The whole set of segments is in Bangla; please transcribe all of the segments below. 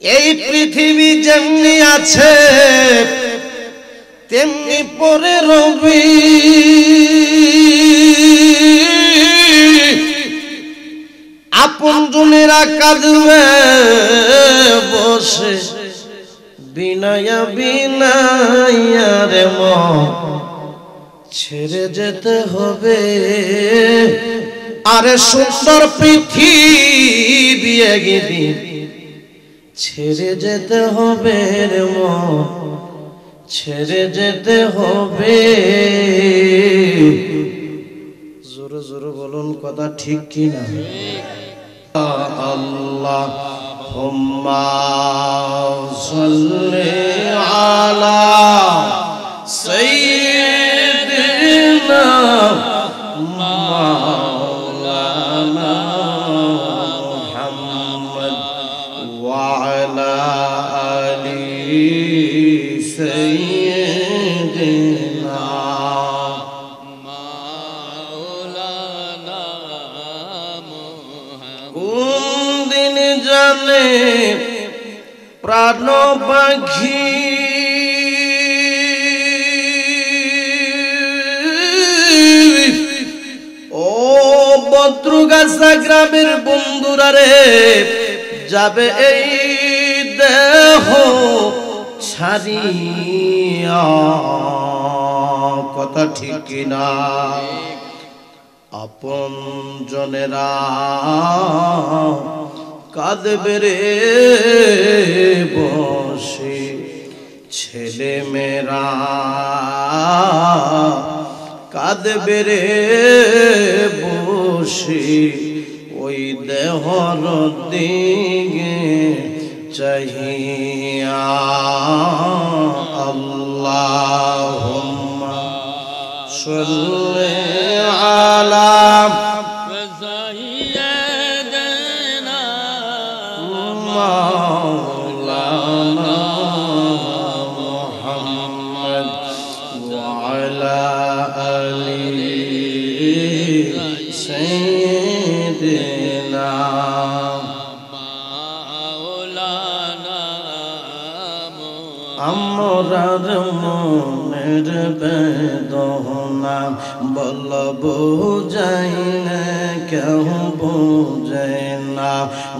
এই পৃথিবী যেমনি আছে তেমনি পরে রবি। আপন জনেরা কাঁদবে বসে, বিনায়া বিনায়া রে মন ছেড়ে যেতে হবে। আরে সুন্দর পৃথিবী একদিন ছেড়ে যেতে হবে রে মন, ছেড়ে যেতে হবে। জোরে জোরে বলুন, কথা ঠিক কিনা? আল্লাহুম্মা সাল্লি আলা সাইয়্যিদিনা মাওলানা মুহাম্মদ ওয়া আলা আলি সাইয়্যিদিনা মাওলানা মুহাম্মদ। কোন দিন জানে প্রাণ পাখি ও বদ্রগাছা গ্রামের বন্ধুরা রে যাবে এই দেহ ছাড়িয়া, কথা ঠিক কিনা? আপন জনেরা কাঁদবে রে বসে, ছেলে মেয়েরা কাঁদবে রে বসে, ওই দেহর দিকে চাহিয়া। আল্লাহুম্মা সাল্লি আলা সাইয়্যিদিনা মাওলানা মুহাম্মদ ওয়া আলা আলি সাইয়্যিদিনা মাওলানা মুহাম্মদ। আমরার মনের বেদনা বলবো যাই না, কেউ বোঝে না।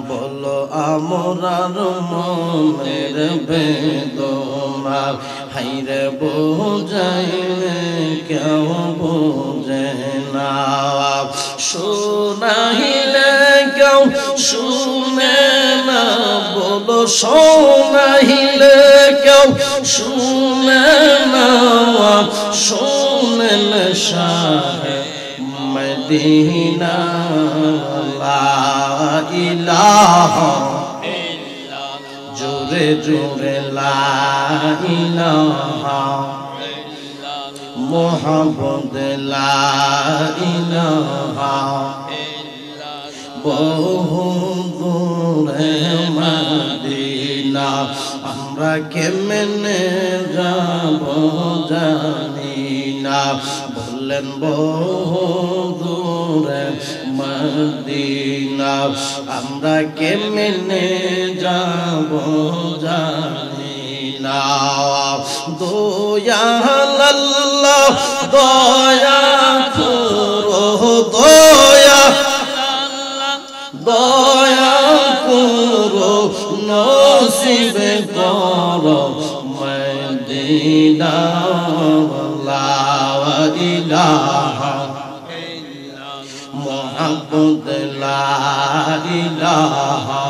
বলো আমরার মনের বেদনা হাইরে বোঝাই না, কেউ বোঝে না। শোনাইলে কেউ শুনে না, বলো শোনাইলে কেউ শুনে না। শোনেন শাহে মদিনা লা ইলাহা ইল্লাল্লাহ, জোরে জোরে লা ইলাহা ইল্লাল্লাহ, মুহাম্মদ লা ইলাহা ইল্লাল্লাহ। বহু দূরে মদিনা আমরা কেমনে যাব জানি না। বললেন বহু দূরে মদিনা আমরা কেমনে যাব জানি না। দয়াল আল্লাহ দয়া করো, দয়া দয়া করো, নসিব করো মদিনা লা ইলাহা ইল্লাল্লাহ, মুহাম্মদ লা ইলাহা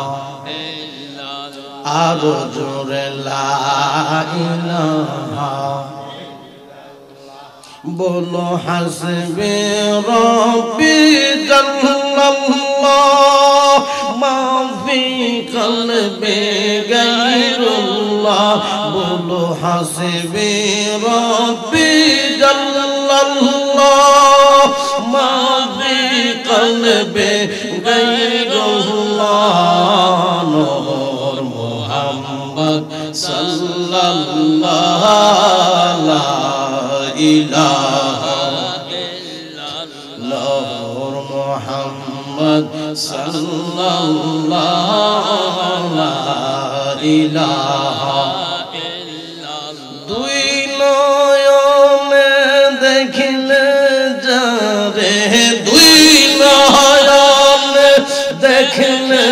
ইল্লাল্লাহ, আরো জোরে লা ইলাহা। বলো হাসবি রব্বি জাল্লাল্লাহ মা ফি কলবি গায়রুল্লাহ। বলো হাসবি রব্বি জাল্লাল্লাহ মা ফি কলবি গায়রুল্লাহ। নূর মুহাম্মদ সাল্লাল্লাহু আলাইহি ইলাহা ইল্লাল্লাহ, মুহাম্মদ সাল্লাল্লাহু ইলাহা দুই নয়নে দেখিলে যাবে দুই নয়নে দেখিলে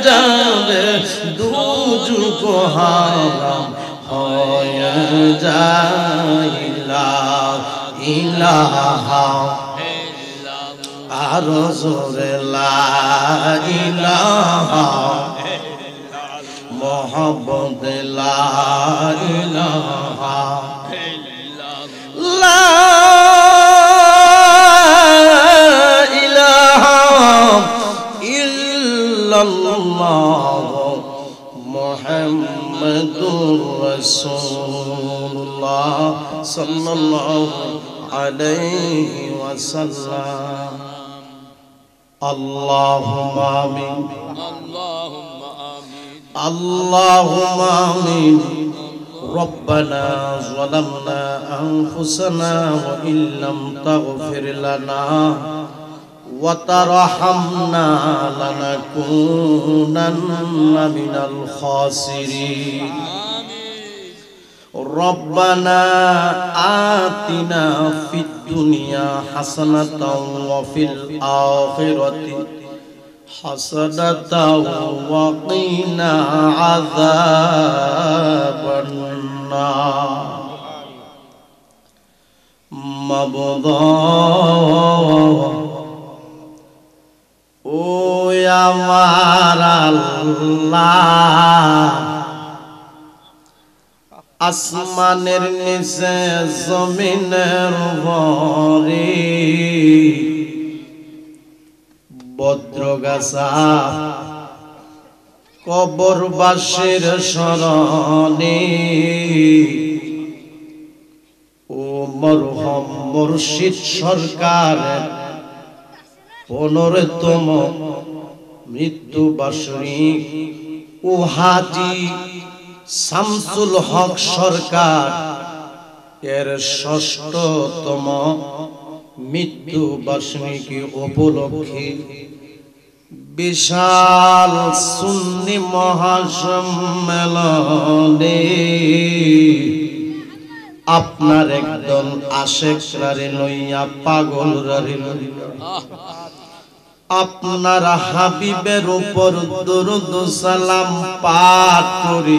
যাবে দুযুগ হারাম হয়ে যায় ইলাহা আরো জোরে লা ইলাহা মোহাম্মদ লা ইলাহা লা ইলাহা ইল্লাল্লাহ মুহাম্মাদুর রাসূলুল্লাহ সাল্লাল্লাহু আলাইহি ওয়াসাল্লাম আল্লাহুম্মা আমিন আল্লাহুম্মা আমিন রব্বানা যালামনা আনফুসানা ওয়া ইল্লাম তাগফির লানা ওয়া তারহামনা লানাকুনান্না মিনাল খাসিরিন রব্বানা আতিনা ফিদ দুনিয়া হাসানাতাও ওয়া ফিল আখিরাতি হাসানাতাও ওয়া কিনা আযাবান নার মাবুদা ও আমার আল্লাহ আসমানের নিচে জমিনের উপরে বদ্রগাছা কবরবাসীর শরণে ও মরহুম মুর্শিদ সরকার 15তম মৃত্যু বার্ষিকী ও হাজী শামসুল হক সরকার এর 6ষ্ঠতম মৃত্যু বার্ষিকী উপলক্ষে বিশাল সুন্নি মহাসম্মেলনে আপনার একদল আশেকরারে লইয়া পাগলরারে লইয়া আপনার হাবিবের উপর দরুদ সালাম পাঠ করি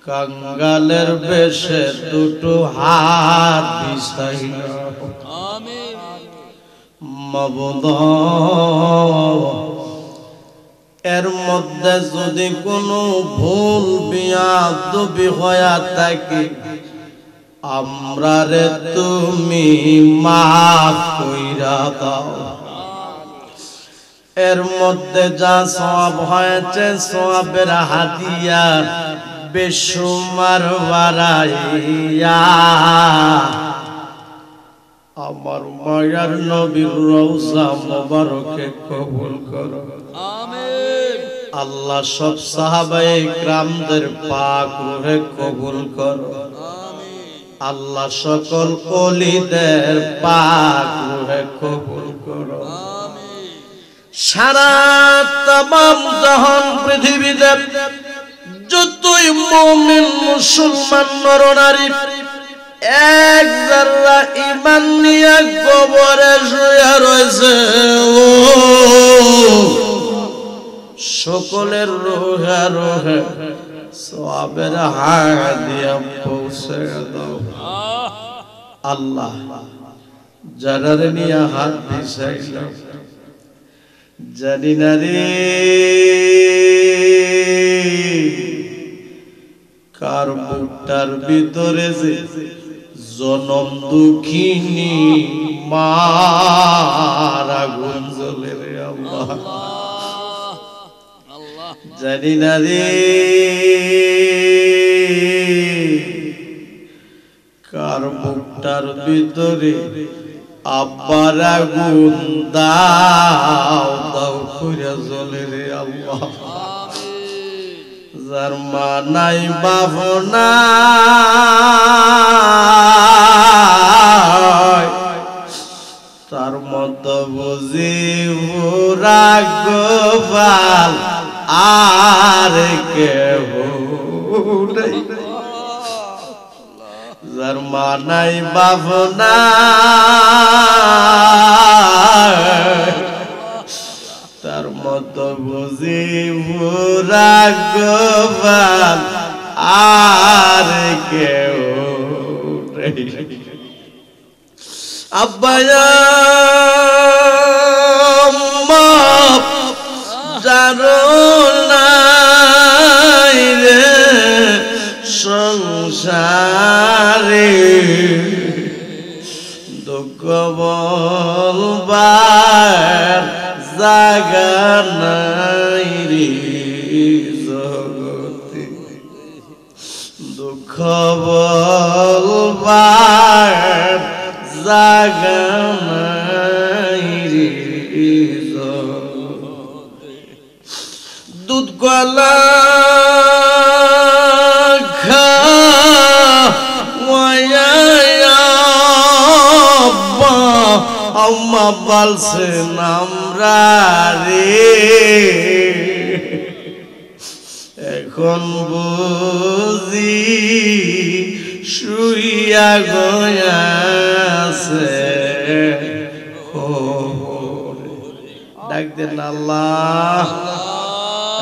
কাঙ্গালের বেশে দুটো হাত বিছাইয়া আমিন মাবুদ এর মধ্যে যদি কোনো ভুল বিয়াদবি হয়ে থাকে আমরারে তুমি মাফ কইরা দাও এর মধ্যে যা সওয়াব হয়েছে সওয়াবের হাদিয়া বেশুমার বাড়াইয়া আমার মায়ার নবীর রওজা মোবারকে কবুল করো আমিন আল্লাহ সব সাহাবায়ে কিরামদের পাক রূহে কবুল করো আমিন আল্লাহ সকল ওলিদের পাক রূহে কবুল করো আমিন সারা तमाम জাহান পৃথিবীতে যতই মুমিন মুসলমান নরনারী এক যারা ঈমান নিয়ে কবরে শুয়ে রয়েছে ও সকলের রোহে রোহে সওয়াবের হাদিয়া পৌঁছে দাও আল্লাহ যারা নিয়ে হাত দিছাইলাম জানি না রে কার বুকটার ভিতরে যে জনম দুঃখিনী মার আগুন জ্বলে রে আল্লাহ জানি না রে কার বুকটার ভিতরে আব্বার আগুন দাও দাও করে জ্বলে রে আল্লাহ যার মা নাই বাপ নাই তার মতো বুঝি রাগবাল আর কে যার মা নাই বাপ নাই তার মতো বুঝি ভাগ্যবান আর কেউ নেই। আব্বা আম্মা যারো নাই রে সংসারে দুঃখ বলবার জায়গা নাই রে জগতে, দুঃখ বলবার জায়গা নাই রে জগতে। দুধ গলা আম্মা বলছেন আমরা রে এখন বুঝি শুইয়া গয়াছে। ডাক দেন আল্লাহ,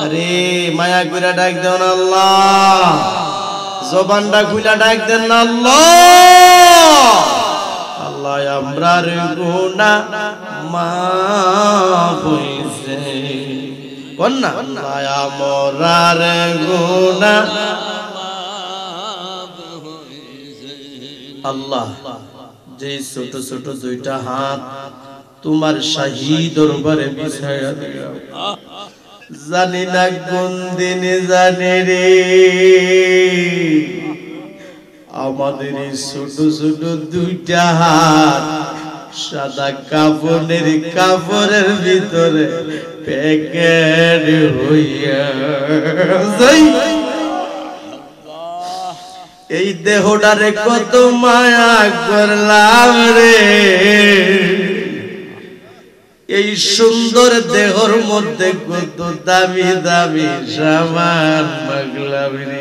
আরে মায়া কইরা ডাক দেন আল্লাহ, জবানটা খুইলা ডাক দেন আল্লাহ। আল্লাহ আমরার গুনাহ মাফ হইছে কন্যা, আল্লাহ আমরার গুনাহ মাফ হইছে। আল্লাহ যে ছোট ছোট দুইটা হাত তোমার শাহী দরবারে বিছায়া দিও, জানি না কোন দিন জানি রে আমাদের এই ছোট ছোট দুইটা হাত সাদা কাপড়ের ভিতরে প্যাকেট হইয়া যাই। এই দেহটারে কত মায়া করলাম রে, এই সুন্দর দেহর মধ্যে কত দামি দামি সামান মাগলাম রে,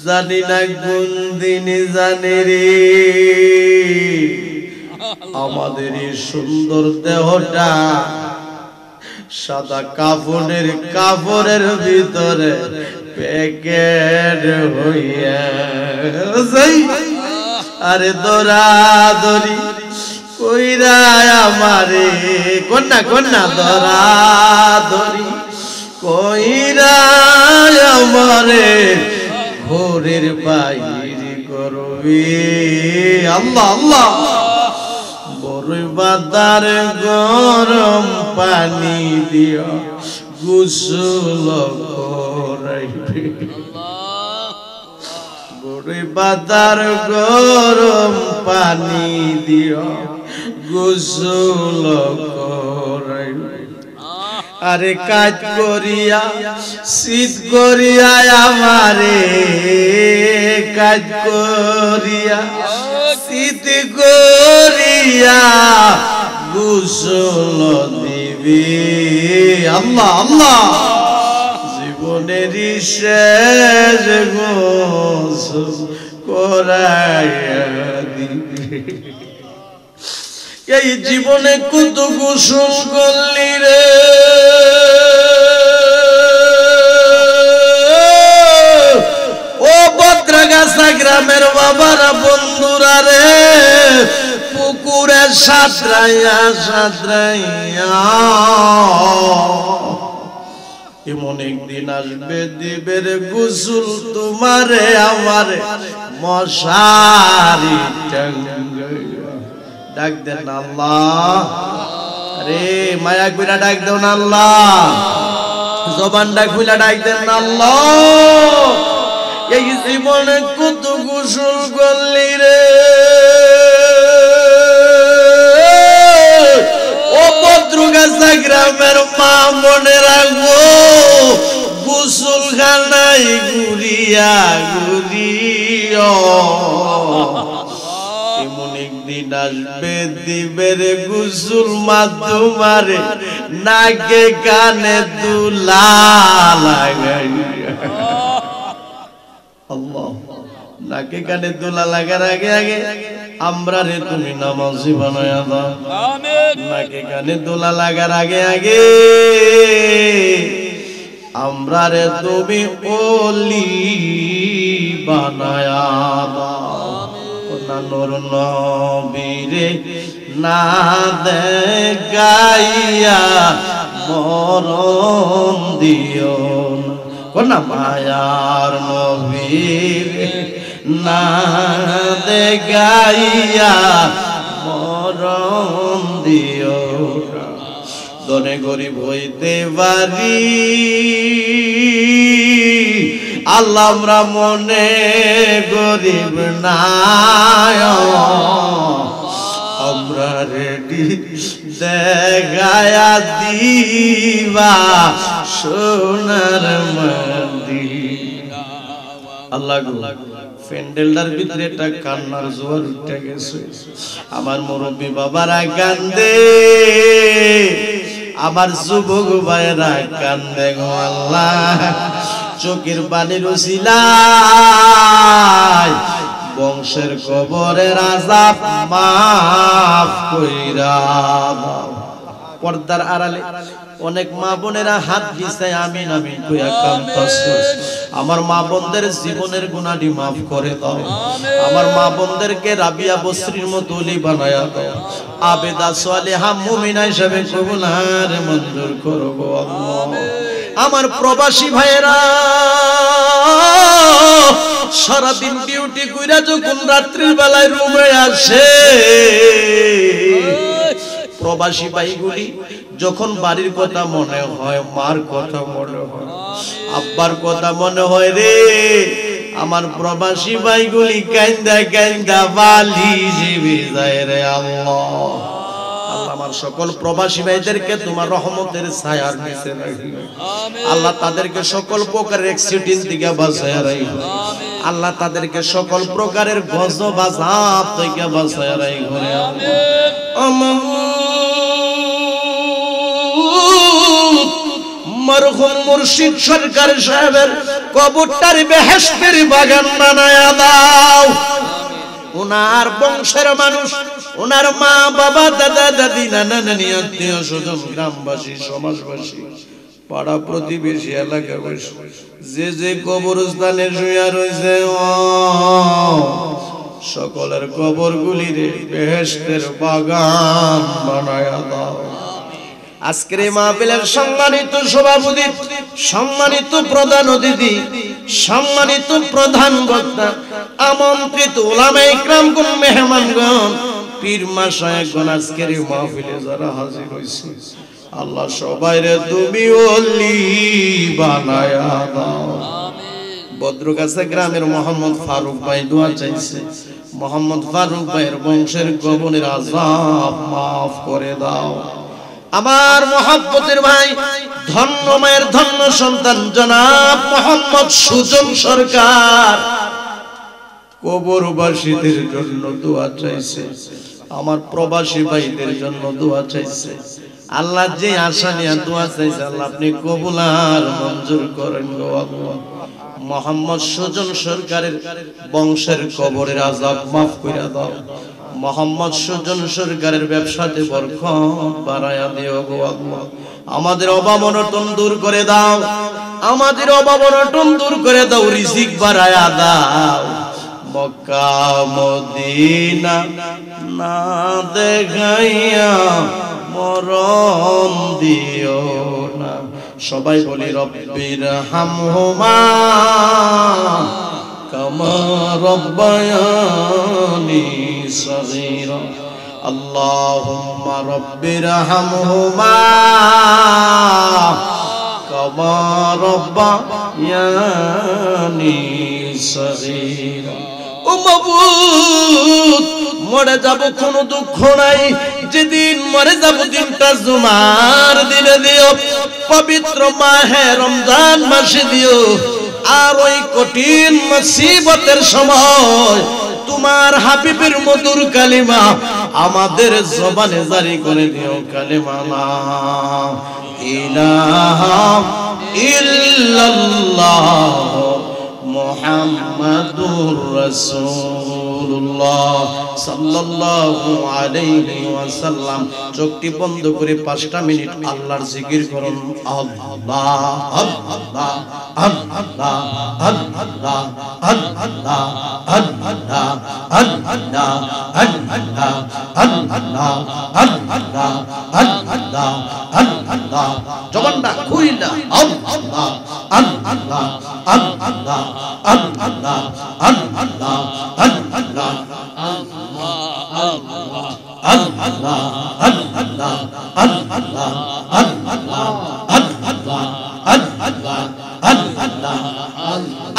জানি না কোন দিন জানি রে আমাদের এই সুন্দর দেহটা সাদা কাপড়ের ভিতরে প্যাকেট হইয়া যাই। আরে দরাদরি কইরা আমারে কন্যা কন্যা দরাদরি কইরা আমারে ঘরের বাইরে করবি। আল্লাহ আল্লাহ বড়ই বাদার গরম পানি দিও গোসল করাইবে, বড়ই বাদার গরম পানি দিও গোসল করাইবে। আরে কাজ করিয়া শীত করিয়া আমারে কাজ করিয়া শীত করিয়া গোসল দিবি। আল্লাহ আল্লাহ জীবনের শেষ গোসল করাইয়া দিবি। এই জীবনে কত গোসল করলি রে, ও বদ্রাগাছা গ্রামের বাবারা বন্ধুরা রে, পুকুরে সাঁতরাইয়া সাঁতরাইয়া এমন একদিন আসবে দিবে রে গোসল তোমারে আমারে মশারি টাঙ্গাইয়া। ডাক দেন আল্লাহ, আরে মায়া কইরা ডাক দেন আল্লাহ, জবানটা খুইলা ডাক দেন আল্লাহ। এই জীবনে কত গোসল করলি রে, ও বদ্রগাছা গ্রামের মা মনে রাখবো, গোসল খানায় ঘুরিয়া ঘুরিয়া এমন একদিন আসবে দিবে রে গোসল মা তোমারে নাকে কানে দুলা লাগাইয়া। আল্লাহ নাকে কানে দোলা লাগার আগে আগে আমরা রে তুমি নামাজি বানায়া দাও আমিন নাকে কানে দোলা লাগার আগে আগে আমরা রে তুমি ওলি বানায়া দাও না নূর নবীরে না দেখাইয়া মরণ দিও না মায়ার নবীরে না দেখাইয়া মরণ দিও দনে গরিব হইতে পারি আল্লাহ আমরা মনে গরিব না আমরা রেডি দেখায়া দিবা সোনার মদিনা আল্লাহ প্যান্ডেলটার ভিতরে একটা কান্নার জোয়ার উঠে গেছে আমার মুরব্বী বাবারা কান্দে আমার যুবক ভাইরা কান্দে গো আল্লাহ চোখের পানির উসিলায় বংশের কবরের আযাব মাফ কইরা দাও পর্দার আড়ালে অনেক মা বোনেরা হাত দিছে আমিন আমিন কইয়া কাঁদতাছে আমার মা বোনদের জীবনের গুনাহটি maaf করে দাও আমার মা বোনদেরকে রাবিয়া বসরির মতো ওলি বানায়া দাও আবেদা সালেহা মুমিনা হিসেবে কবুল আর মঞ্জুর করো গো আল্লাহ আমার প্রবাসী ভাইরা সারা দিন ডিউটি কইরা যখন রাত্রির বেলায় রুমে আসে প্রবাসী ভাইগুলি যখন বাড়ির কথা মনে হয় মার কথা মনে হয় আব্বার কথা মনে হয় রে আমার প্রবাসী ভাইগুলি কান্দা কান্দা বালি জিবি যায় রে আল্লাহ আল্লাহ আমার সকল প্রবাসী ভাইদেরকে তোমার রহমতের ছায়ার নিচে রাখিও আল্লাহ তাদেরকে সকল প্রকারের অ্যাক্সিডেন্ট থেকে বাঁচায়া রাখিও আল্লাহ তাদেরকে সকল প্রকারের গজব আযাব থেকে বাঁচায়া রাখিও আমিন মরহুম মুর্শিদ সরকার সাহেবের কবরটার বেহেশতের বাগান বানায়া দাও ওনার বংশের মানুষ ওনার মা বাবা দাদা দাদি নানা নানি আত্মীয় স্বজন গ্রামবাসী সমাজবাসী পাড়া প্রতিবেশী এলাকাবাসী যে যে কবরস্থানে শুয়ে রয়েছে সকলের কবরগুলিরে বেহেশতের বাগান বানায়া দাও আজকের এই মাহফিলের সম্মানিত সভাপতি সম্মানিত প্রধান অতিথি সম্মানিত প্রধান বক্তা আমন্ত্রিত উলামায়ে ইকরামগণ মেহমানগণ পীর মাশায়েখগণ আজকের এই মাহফিলে যারা হাজির হইছে আল্লাহ সবাইরে তুমি ওলি বানায়া দাও আমিন বদরগাছা গ্রামের মোহাম্মদ ফারুক ভাই দোয়া চাইছে মোহাম্মদ ফারুক ভাইয়ের বংশের কবরের আযাব maaf করে দাও আমার মহব্বতের ভাই ধন্য মায়ের ধন্য সন্তান জনাব মোহাম্মদ সুজন সরকার কবরবাসীদের জন্য দোয়া চাইছে আমার প্রবাসী ভাইদের জন্য দোয়া চাইছে আল্লাহ যে আশা নিয়ে দোয়া চাইছে আল্লাহ আপনি কবুল আর মঞ্জুর করেন গো আল্লাহ মোহাম্মদ সুজন সরকারের বংশের কবরের আযাব maaf কইরা দাও মোহাম্মদ সুজন সরকারের ব্যবসাতে বরকত বাড়ায়া দিও গো আল্লাহ আমাদের অভাব অনটন দূর করে দাও আমাদের অভাব অনটন দূর করে দাও রিজিক বাড়ায়া দাও মক্কা মদিনা না দেখাইয়া মরণ দিও না সবাই বলি রব্বির হামহুমা কামা রব্বায়ানি সগীরা আল্লাহুম্মা রব্বির হামহুমা কামা রব্বায়ানি সগীরা ও মাবুদ মরে যাব কোনো দুঃখ নাই যেদিন মরে যাব দিনটা জুমার দিনে দিও পবিত্র মাহে রমজান মাসে দিও আর ওই কঠিন মুসিবতের সময় তোমার হাবিবের মধুর কালিমা আমাদের জবানে জারি করে দিও কালিমা লা ইলাহা ইল্লাল্লাহ মুহাম্মাদুর রাসূলুল্লাহ সাল্লাল্লাহু আলাইহি ওয়াসাল্লাম। চোখটি বন্ধ করে 5টা মিনিট আল্লাহর জিকির করুন। আল্লাহ আল্লাহ আল্লাহ আল্লাহ আল্লাহ আল্লাহ আল্লাহ আল্লাহ আল্লাহ আল্লাহ আল্লাহ আল্লাহ জবানটা খুইলা আল্লাহ আল্লাহ আল্লাহ আল্লাহ আল্লাহ আল্লাহ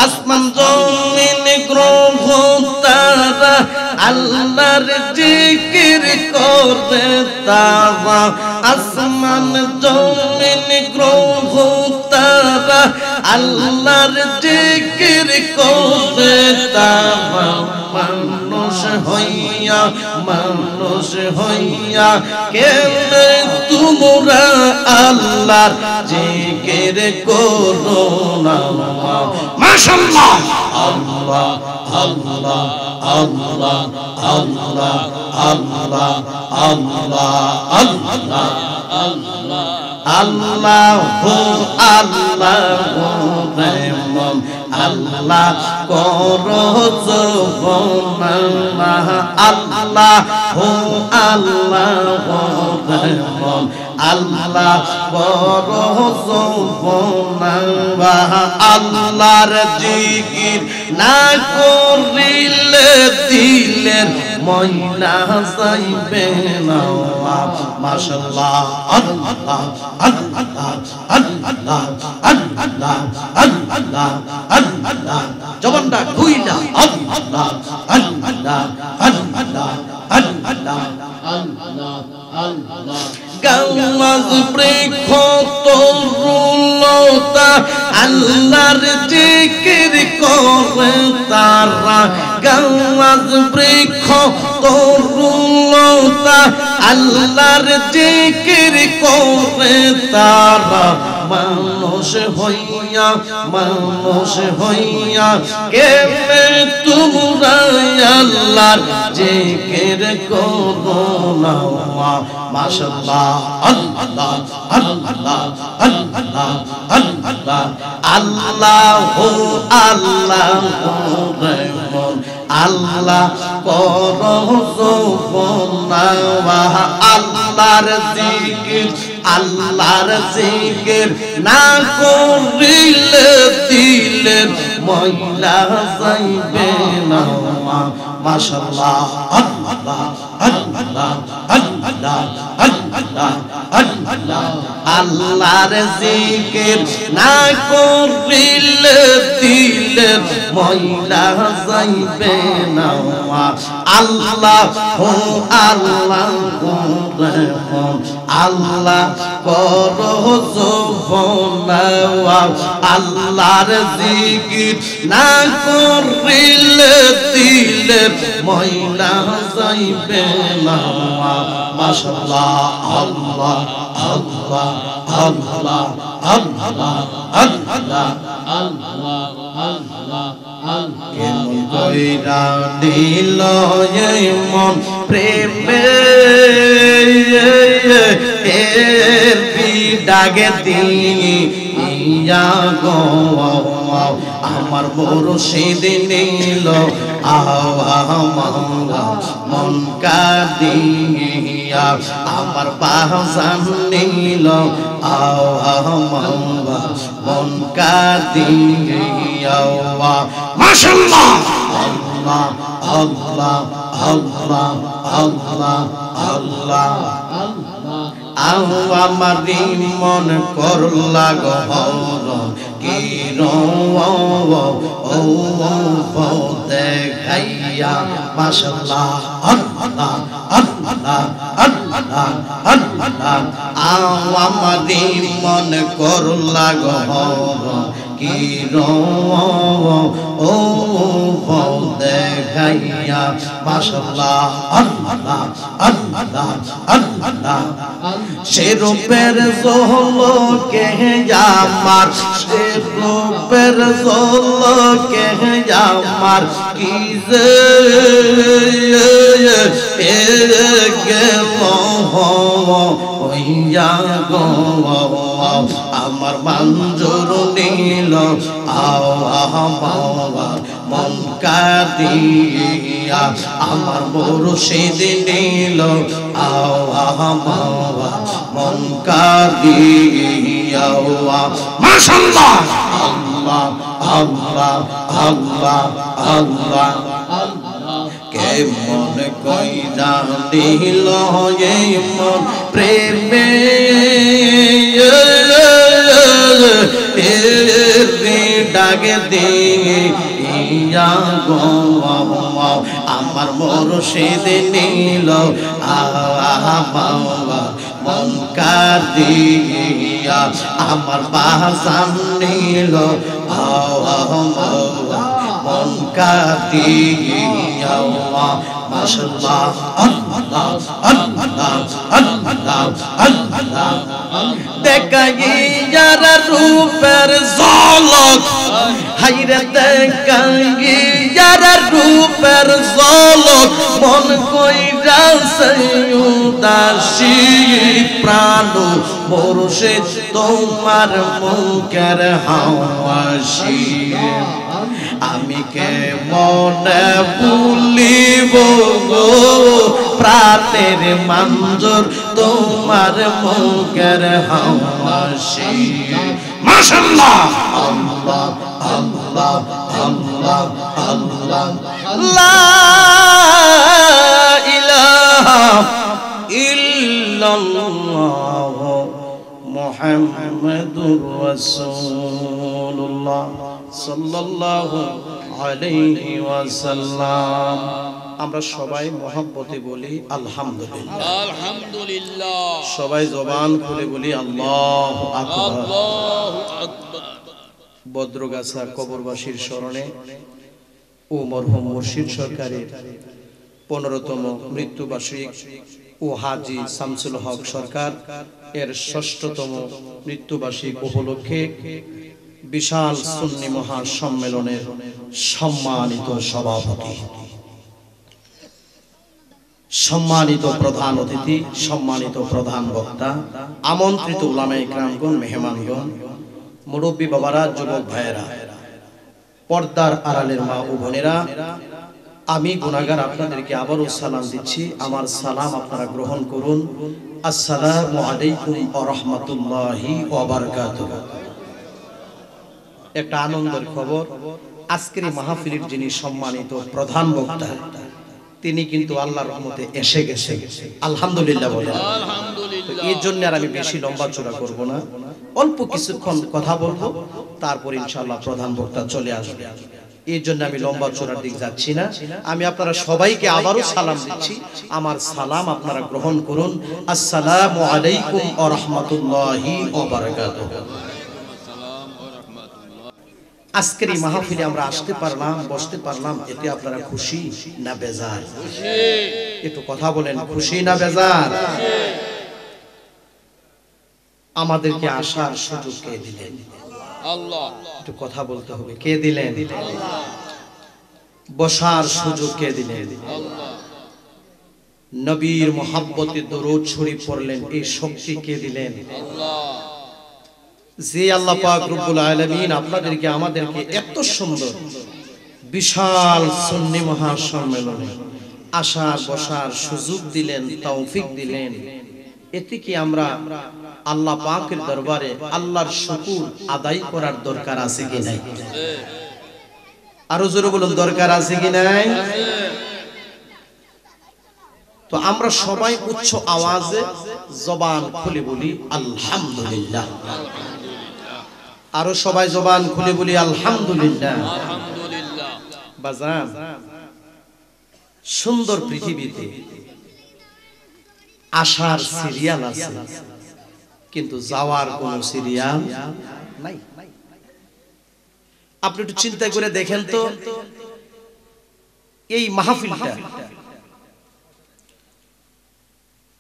আসমান জমিন গ্রহ তারা আল্লাহর জিকির করে তারা। আসমান জমিন গ্রহ তারা আল্লাহর জিকির করে তারা। মানুষ হইয়া কেনে তোমরা আল্লাহর জিকির করো না। মাশাআল্লাহ আল্লাহ আল্লাহ আল্লাহ আল্লাহ আল্লাহ আল্লাহ আল্লাহ আল্লাহ আল্লাহু আল্লাহু রহমান আল্লাহ করো সুবহানাল্লাহ। আল্লাহু আল্লাহু রহমান আল্লাহ করো সুবহানাল্লাহ। আল্লাহর জিকির না করিলে দিলের ময়লা যাইবে না। মাশাআল্লাহ আল্লাহ আল্লাহ আল্লাহ আল্লাহ আল্লাহ আল্লাহ জবানটা খুইলা আল্লাহ আল্লাহ আল্লাহ আল্লাহ আল্লাহ আল্লাহ গাওয়াজ বৃক্ষ তরুলতা আল্লাহর জিকির করে তারা। গাওয়াজ বৃক্ষ তরুলতা আল্লাহর জিকির করে তারা। মানুষ হইয়া কেমনে তোমরা আল্লাহর জিকির করো না। মাশাআল্লাহ আল্লাহ আল্লাহ আল্লাহ আল্লাহ আল্লাহু আল্লাহু রহমান আল্লাহ করো সুবহানাল্লাহ। আল্লাহর জিকির না করিলে দিলের ময়লা যাইবে না। মাশাআল্লাহ আল্লাহ আল্লাহ আল্লাহ আল্লাহ আল্লাহ আল্লাহর জিকির না করিলে দিলের ময়লা যাইবে না। আল্লাহু আল্লাহু রহমান আল্লাহ করো সুবহানাল্লাহ। আল্লাহর জিকির না করিলে দিলের ময়লা যাইবে না। মাশাআল্লাহ আল্লাহ আল্লাহ আল্লাহ আল্লাহ আল্লাহ আল্লাহ আল্লাহ কেমন কইরা দিল এই মন প্রেমে এর বিডাগে দিয়া গো আমার মুর্শিদ নীল মন কাদিয়া আমার বাহসান নীল মন কাদিয়া। মাশাআল্লাহ আল্লাহ আল্লাহ আল্লাহ আল্লাহ আল্লাহ আমার মন করলা গহর কি দেখাইয়া। মাশাআল্লাহ আল্লাহ আল্লাহ আল্লাহ আল্লাহ আমার মন করলা গহর কি দেখাইয়া। গাইয়া মাশাআল্লাহ আল্লাহ আল্লাহ আল্লাহ সে রূপের ঝলকে আমার সে রূপের ঝলকে আমার কি যে আমার মঞ্জুর নীল মন কাদিয়া আমার মুর্শিদ নীল মন কাদিয়া মাশাআল্লাহ আল্লাহ আল্লাহ আল্লাহ আল্লাহ কে মন কইরা দিল এই মন প্রেমে ডাকে দিয়া গো আমার মুর্শিদ নীল মন কাদিয়া আমার বাসান নীল মন কাদিয়া মাশাআল্লাহ আল্লাহ আল্লাহ আল্লাহ আল্লাহ দেখাই যারা রূপের ঝলক হাইরে দেখাই যারা রূপের ঝলক মন কইরা উদাসী প্রাণ মুর্শিদ তোমার মুখের হাওয়াসি আমি কে মনে ভুলিব গো প্রাণের মঞ্জুর তোমার মুখের হাওয়াসি মাশাআল্লাহ আল্লাহ আল্লাহ আল্লাহ আল্লাহ লা ইলাহা ইল্লাল্লাহ মুহাম্মাদুর রাসূলুল্লাহ সাল্লাল্লাহু আলাইহি ওয়াসাল্লাম। আমরা সবাই মহব্বতে বলি আলহামদুলিল্লাহ আলহামদুলিল্লাহ। সবাই জবান খুলে বলি আল্লাহু আকবার আল্লাহু আকবার। বদ্রগাছা কবরবাসীর স্মরণে ও মরহুম মুর্শিদ সরকারের 15তম মৃত্যুবার্ষিক ও হাজী শামসুল হক সরকার এর 6ষ্ঠতম মৃত্যুবার্ষিক উপলক্ষে বিশাল সুন্নি মহাসম্মেলনের সম্মানিত সভাপতি, সম্মানিত প্রধান অতিথি, সম্মানিত প্রধান বক্তা, আমন্ত্রিত উলামায়ে কেরামগণ, মেহমানগণ, মুরব্বী বাবারা, যুবক ভাইয়েরা, পর্দার আড়ালের মা ও বোনেরা, আমি গুনাহগার আপনাদেরকে আবারও সালাম দিচ্ছি। আমার সালাম আপনারা গ্রহণ করুন। আসসালামু আলাইকুম ওয়া রাহমাতুল্লাহি ওয়া বারাকাতুহু। একটা আনন্দের খবর, আজকের এই মাহফিলের যিনি সম্মানিত প্রধান বক্তা তিনি কিন্তু আল্লাহর রহমতে এসে গেছে। আলহামদুলিল্লাহ বলেন আলহামদুলিল্লাহ। এই জন্য আর আমি বেশি লম্বা চড়া করব না, অল্প কিছুক্ষণ কথা বলবো, তারপর ইনশাআল্লাহ প্রধান বক্তা চলে আসবে। এই জন্য আমি লম্বা চড়ার দিক যাচ্ছি না। আমি আপনারা সবাইকে আবারও সালাম দিচ্ছি। আমার সালাম আপনারা গ্রহণ করুন। আসসালামু আলাইকুম ওয়া রাহমাতুল্লাহি ওয়া বারাকাতুহু। আজকের এই মাহফিলে আমরা আসতে পারলাম, বসতে পারলাম, এতে আপনারা খুশি না বেজার? একটু কথা বলেন, খুশি না বেজার? আমাদেরকে আসার সুযোগ কে দিলেন? আল্লাহ। একটু কথা বলতে হবে, কে দিলেন? বসার সুযোগ কে দিলেন? আল্লাহ। নবীর মহব্বতে দরুদ শরীফ পড়লেন, এই শক্তি কে দিলেন? আল্লাহ। যে আল্লাহ পাক রব্বুল আলামিন আপনাদেরকে আমাদেরকে এত সুন্দর বিশাল সুন্নি মহাসম্মেলনে আসার বসার সুযোগ দিলেন, তৌফিক দিলেন, এতে কি আমরা আল্লাহ পাকের দরবারে আল্লাহর শুকর আদায় করার দরকার আছে কি নাই? আরো জোরে বলুন, দরকার আছে কি নাই? তো আমরা সবাই উচ্চ আওয়াজে জবান খুলে বলি আলহামদুলিল্লাহ। আরো সবাই জবান খুলে বলি আলহামদুলিল্লাহ। আলহামদুলিল্লাহ। বাজান, সুন্দর পৃথিবীতে আসার সিরিয়াল আছে, কিন্তু যাওয়ার কোন সিরিয়াল নাই। আপনি একটু চিন্তা করে দেখেন তো, এই মাহফিলটা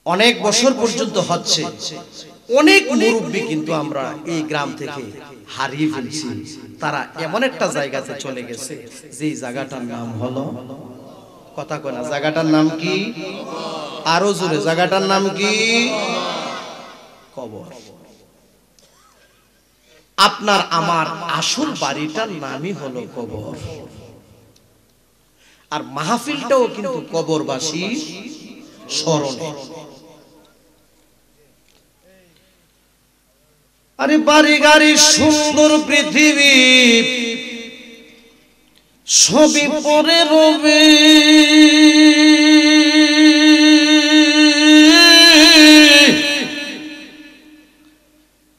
অনেক বছর পর্যন্ত হচ্ছে। অনেক মুরব্বী কিন্তু আমরা এই গ্রাম থেকে হারিয়ে ফেলছি। তারা এমন একটা জায়গাতে চলে গেছে যে জায়গাটার নাম হলো, কথা কয় না, জায়গাটার নাম কি? আরো জোরে, জায়গাটার নাম কি? কবর। আপনার আমার আসল বাড়িটার নামই হলো কবর। আর মাহফিলটাও কিন্তু কবরবাসী স্মরণে। আরে বাড়ি গাড়ি সুন্দর পৃথিবী সবই পরে রবে,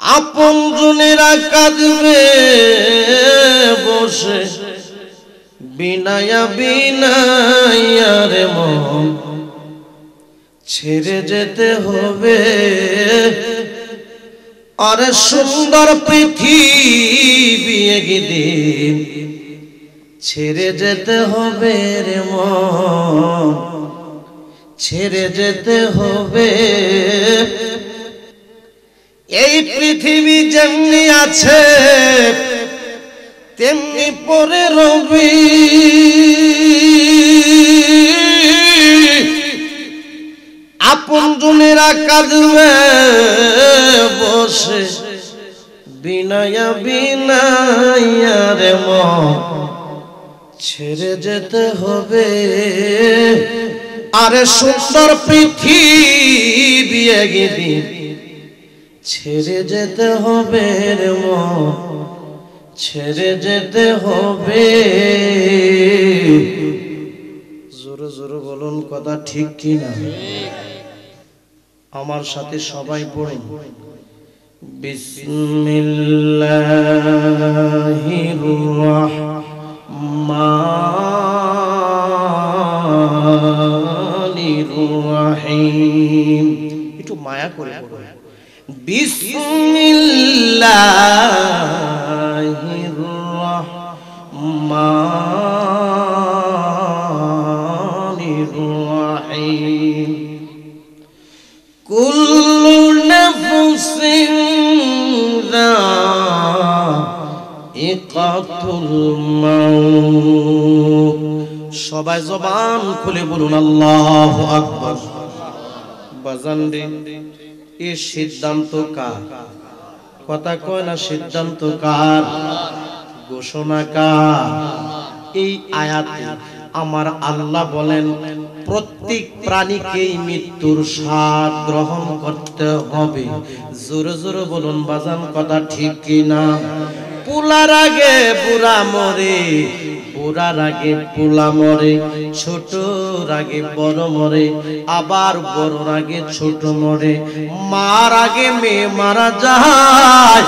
আপন জনেরা কাঁদবে বসে, বিনায়া বিনায়া রে মন ছেড়ে যেতে হবে। আরে সুন্দর পৃথিবী একদিন ছেড়ে যেতে হবে রে মন, ছেড়ে যেতে হবে। এই পৃথিবী যেমনি আছে তেমনি পরে রবি, আপন জনেরা কাঁদবে বসে, বিনায়া বিনায়া রে মন ছেড়ে যেতে হবে। আরে সুন্দর পৃথিবী একদিন ছেড়ে যেতে হবে রে মন, ছেড়ে যেতে হবে। জোরে জোরে বলুন, কথা ঠিক কি না? আমার সাথে সবাই পড়ুন, বিসমিল্লাহির রাহমানির রাহিম। একটু মায়া করে পড়ুন, বিসমিল্লাহির রাহমানির রাহিম। কুল্লু নাফসিন যায়িকাতুল মাউত। সবাই জবান খুলে বলুন আল্লাহু আকবার। বাজান রে, এই সিদ্ধান্ত কার? কথা কয় না, সিদ্ধান্ত কার? ঘোষণা কার? এই আয়াতে আমার আল্লাহ বলেন প্রত্যেক প্রাণীকেই মৃত্যুর স্বাদ গ্রহণ করতে হবে। জোরে জোরে বলুন বাজান, কথা ঠিক কিনা? পোলার আগে বুড়া মরে, বুড়ার আগে পোলা মরে, ছোটর আগে বড় মরে, আবার বড়র আগে ছোট মরে, মার আগে মেয়ে মারা যায়,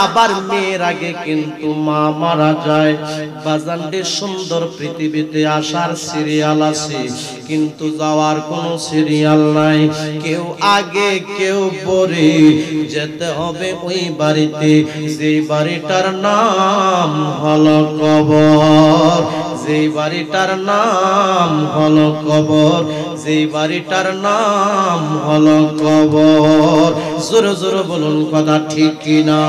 আবার মেয়ের আগে কিন্তু মা মারা যায়। বাজানদের সুন্দর পৃথিবীতে আসার সিরিয়াল আছে, কিন্তু যাওয়ার কোনো সিরিয়াল নাই। কেউ আগে কেউ পরে, যেতে হবে ওই বাড়িতে যে বাড়িটার নাম হলো কবর, যে বাড়িটার নাম হলো কবর, যে বাড়িটার নাম হলো কবর। জোরে জোরে বলুন, কথা ঠিক কিনা?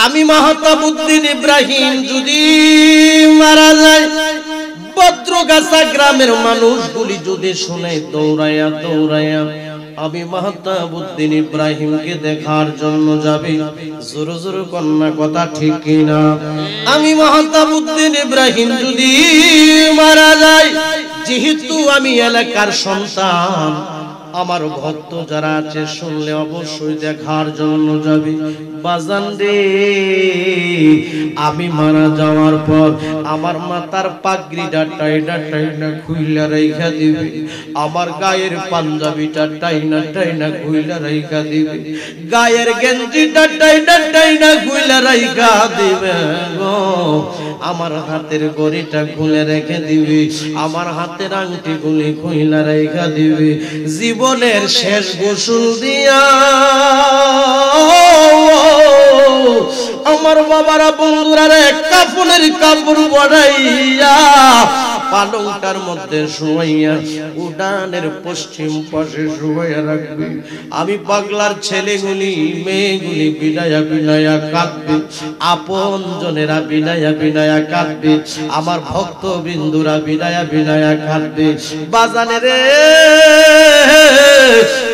আমি মাহতাবউদ্দিন ইব্রাহিম যদি মারা যায়, বদ্রগাছা গ্রামের মানুষগুলি যদি শুনে দৌড়াইয়া দৌড়াইয়া আমি মাহতাবউদ্দিন ইব্রাহিমকে দেখার জন্য যাবে। জোরে জোরে কন্যা, কথা ঠিক কিনা? আমি মাহতাবউদ্দিন ইব্রাহিম যদি মারা যায়, যেহেতু আমি এলাকার সন্তান, আমার ভক্ত যারা আছে শুনলে অবশ্যই দেখার জন্য যাবে। বাজান রে, আমি মারা যাওয়ার পর আমার মাথার পাগড়িটা টাইনা টাইনা খুইলা রাইখা দিবে, আমার গায়ের পাঞ্জাবিটা টাইনা টাইনা খুইলা রাইখা দিবে, গায়ের গেঞ্জিটা টাইনা টাইনা খুইলা রাইখা দিবে গো। আমার হাতের ঘড়িটা খুলে রেখে দিবি, আমার হাতের আংটি গুলি খুইলা রেখে দিবি। জীবনের শেষ গোসল দিয়া আমার বাবারা বন্ধুরা রে কাফনের কাপড় পরাইয়া পালংটার মধ্যে শুয়াইয়া উডানের পশ্চিম পাশে শুয়াইয়া রাখবি। আমি পাগলার ছেলেগুলি মেয়েগুলি বিনায়া বিনায়া কাঁদবে, আপন জনেরা বিনায়া বিনায়া কাঁদবে, আমার ভক্ত বিন্দুরা বিনায়া বিনায়া কাঁদবে। বাজানে রে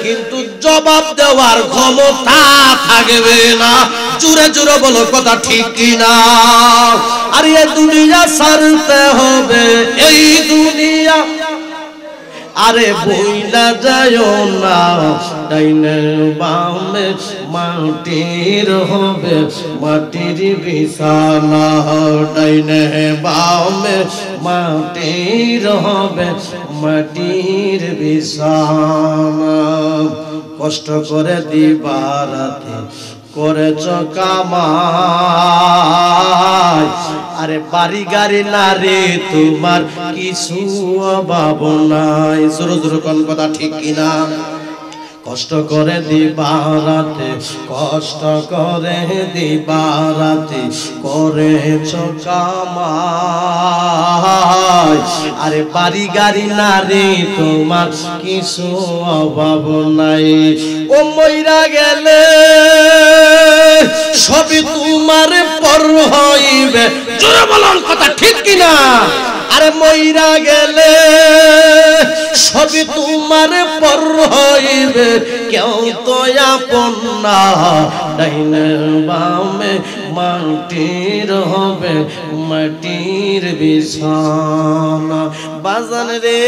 কিন্তু জবাব দেওয়ার ক্ষমতা থাকবে না। জোরে জোরে বলো কথা ঠিক কিনা? আর এই দুনিয়া ছাড়তে হবে, এই দুনিয়া আরে বইলা যায়ও না। ডাইনে বামে মাটির হবে মাটির বিছানা, ডাইনে বামে মাটির হবে মাটির বিছানা। কষ্ট করে দিবা রাতে করেছ কামাই, আরে বাড়ি গাড়ি না রে তোমার কিছু অভাব নাই। জোর জোর কোন কথা ঠিক কিনা? কষ্ট করে দিবা রাতে, কষ্ট করে দিবা রাতে করেছ কামাই, আরে বাড়ি গাড়ি না রে তোমার কিছু অভাব নাই। ও মইরা গেলে সবই তোমার পর হইবে। জোরে বলুন কথা ঠিক কিনা? আরে মইরা গেলে সবই তোমার পর হইবে, কেউ তো আপন না। ডাইনে বামে মাটির হবে মাটির বিছানা। বাজান রে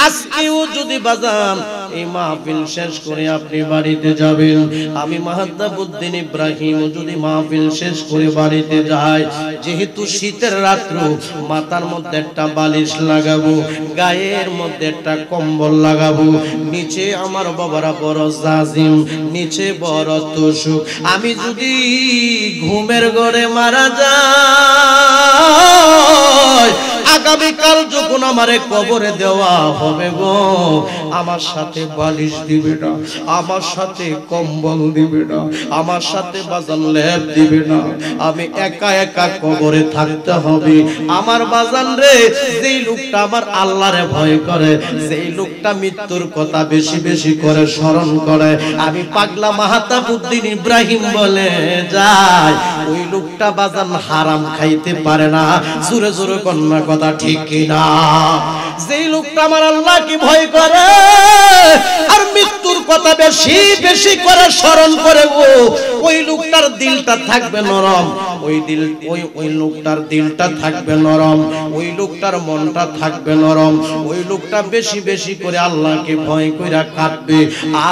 আজকেও যদি বাজান এই মাহফিল শেষ করে আপনি বাড়িতে যাবেন, আমি মাহাদ্দাবউদ্দিন ইব্রাহিম যদি মাহফিল শেষ করে বাড়িতে যাই, যেহেতু শীতের রাত্র, মাথার মধ্যে একটা বালিশ লাগাবো, গায়ের মধ্যে একটা কম্বল লাগাবো, নিচে আমার বাবারা বড় জাজিম, নিচে বড় তোষক। আমি যদি ঘুমের ঘরে মারা যাই, আগামীকাল যখন আমারে কবরে দেওয়া হবে গো, আমার সাথে বালিশ দিবে না, আমার সাথে কম্বল দিবে না, আমার সাথে বাজান লেপ দিবে না, আমি একা একা কবরে থাকতে হবে। আমার বাজান রে, যেই লোকটা আমার আল্লাহরে ভয় করে, যেই লোকটা মৃত্যুর কথা বেশি বেশি করে স্মরণ করে, আমি পাগলা মাহাতাবউদ্দিন ইব্রাহিম বলে যাই, ওই লোকটা বাজান হারাম খাইতে পারে না। জোরে জোরে কন্যা কথা ঠিক কিনা? যেই লোকটা আমার আল্লাহকে ভয় করে আর মৃত্যুর কথা বেশি বেশি করে স্মরণ করে, ওই লোকটার দিলটা থাকবে নরম, ওই লোকটার দিলটা থাকবে নরম, ওই লোকটার মনটা থাকবে নরম, ওই লোকটা বেশি বেশি করে আল্লাহকে ভয় কইরা কাঁদবে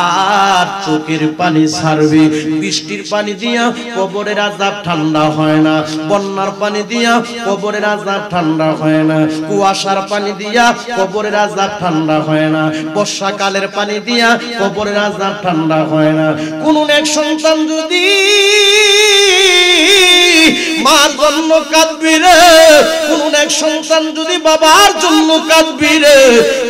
আর চোখের পানি ছাড়বে। বৃষ্টির পানি দিয়া কবরের আযাব ঠান্ডা হয় না, বন্যার পানি দিয়া কবরের আযাব ঠান্ডা হয় না, কুয়াশার পানি দিয়া কবরের আযাব ঠান্ডা হয় না, বর্ষাকালের পানি দিয়া কবরের আযাব ঠান্ডা হয় না। কোন এক সন্তান যদি মার জন্য কাঁদবি রে, কোন এক সন্তান যদি বাবার জন্য কাঁদবি রে,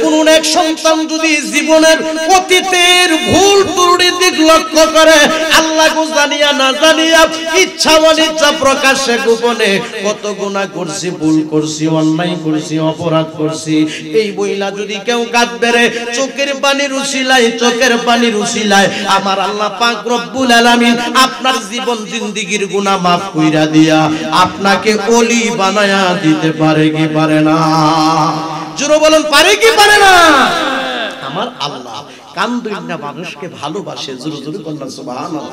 কোন এক সন্তান যদি জীবনের অতীতের ভুল ত্রুটি দিক লক্ষ্য করে, আল্লাহ গো জানিয়া না জানিয়া, ইচ্ছা অনিচ্ছা প্রকাশ্যে গোপনে কত গুনাহ করছি, ভুল করছি, অন্যায় করছি, অপরাধ করছি, এই বইলা যদি কেউ কাঁদবে রে, চোখের পানির উসিলায়, চোখের পানির উসিলায় আমার আল্লাহ পাক রব্বুল আলামিন আপনার জীবন জিন্দেগীর গুনাহ মাফ কইরা দিয়া আপনাকে ওলি বানায়া দিতে পারে কি পারে না? জোরে বলেন পারে কি পারে না? আমার আল্লাহ কান্দুইনা মানুষকে ভালোবাসে। জোরে জোরে বলেন সুবহানাল্লাহ।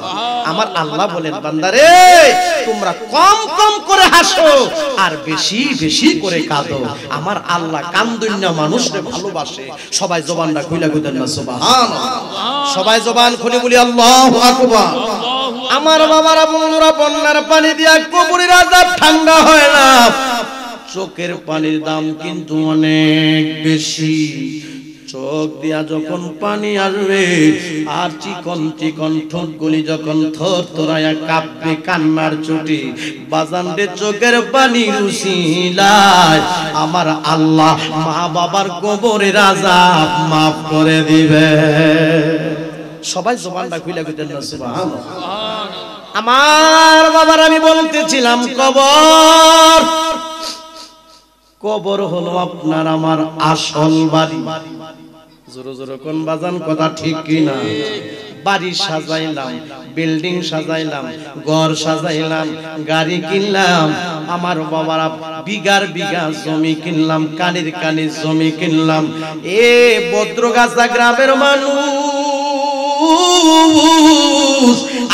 আমার আল্লাহ বলেন, বান্দারে তোমরা কম কম করে হাসো আর বেশি বেশি করে কাঁদো। আমার আল্লাহ কান্দুইনা মানুষকে ভালোবাসে। সবাই জবানটা খুলে কইতেন না সুবহানাল্লাহ? সবাই জবান খুলে বলি আল্লাহু আকবার। আমার বাবারা বন্ধুরা, বন্যার পানি দিয়া কবরের আযাব ঠান্ডা হয় না, চোখের পানির দাম কিন্তু অনেক বেশি। চোখ দিয়া যখন পানি আসবে আর চিকন চিকন ঠোঁটগুলি যখন থরথরায়া কাঁপবে কান্নার চোটে বাজানরে চোখের পানি রুসিলায় আমার আল্লাহ মা বাবার কবরের আযাব মাফ করে দিবে। সবাই জবানটা খুলে কইতেন না সুবহানাল্লাহ। আমার বাবার আমি বলতেছিলাম কবর, কবর হলো আপনার আমার আসল বাড়ি। জোরে জোরে কোন বাজান কথা ঠিক কিনা? বাড়ি সাজাইলাম, বিল্ডিং সাজাইলাম, ঘর সাজাইলাম, গাড়ি কিনলাম, আমার বাবারা বিঘার বিঘা জমি কিনলাম, কানির কানি জমি কিনলাম। এ বদ্রগাছা গ্রামের মানুষ,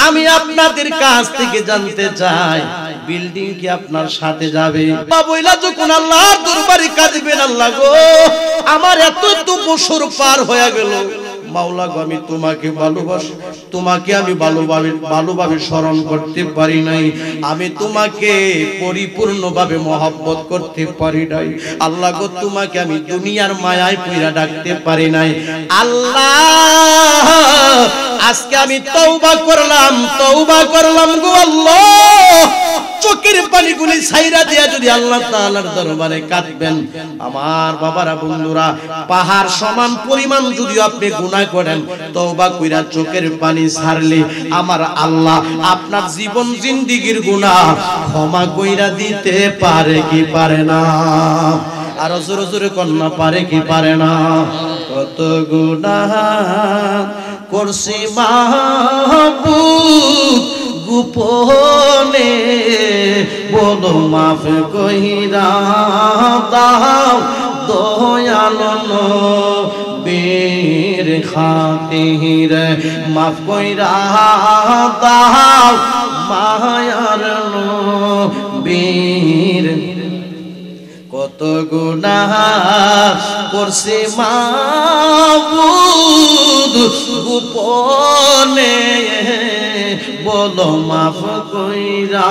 আমি আপনাদের কাছ থেকে জানতে চাই বিল্ডিং কি আপনার সাথে যাবে? বাবুইলা যখন আল্লাহর দরবারে কাঁদবেন, আল্লাহ গো আমার এত বছর পার হয়ে গেল, মাওলা গো আমি তোমাকে ভালোবাসি, তোমাকে আমি ভালোভাবে স্মরণ করতে পারি নাই, আমি তোমাকে পরিপূর্ণভাবে মহব্বত করতে পারি নাই। আল্লাহ গো তোমাকে আমি দুনিয়ার মায়ায় পইরা ডাকতে পারি নাই। আল্লাহ আজকে আমি তওবা করলাম গো আল্লাহ, চোখের পানিগুলি ছাইরা দিয়া যদি আল্লাহ তাআলার দরবারে কাঁদবেন, আমার বাবারা বন্ধুরা পাহাড় সমান পরিমাণ যদি আপনি গুনাহ করেন, তওবা কইরা চোখের পানি ছাড়লে আমার আল্লাহ আপনার জীবন জিন্দেগীর গুনাহ ক্ষমা কইরা দিতে পারে কি পারে না? আর জোরে জোরে কন্যা পারে কি পারে না? কত গুনাহ করছি মাহবুব গোপনে, বলো মাফ কইরা দাও দয়াল নবীর খাতিরে, মাফ কইরা দাও মায়ার নবীর। কত গুনাহ করছি মাবুদ গোপনে, বলো মাফ কইরা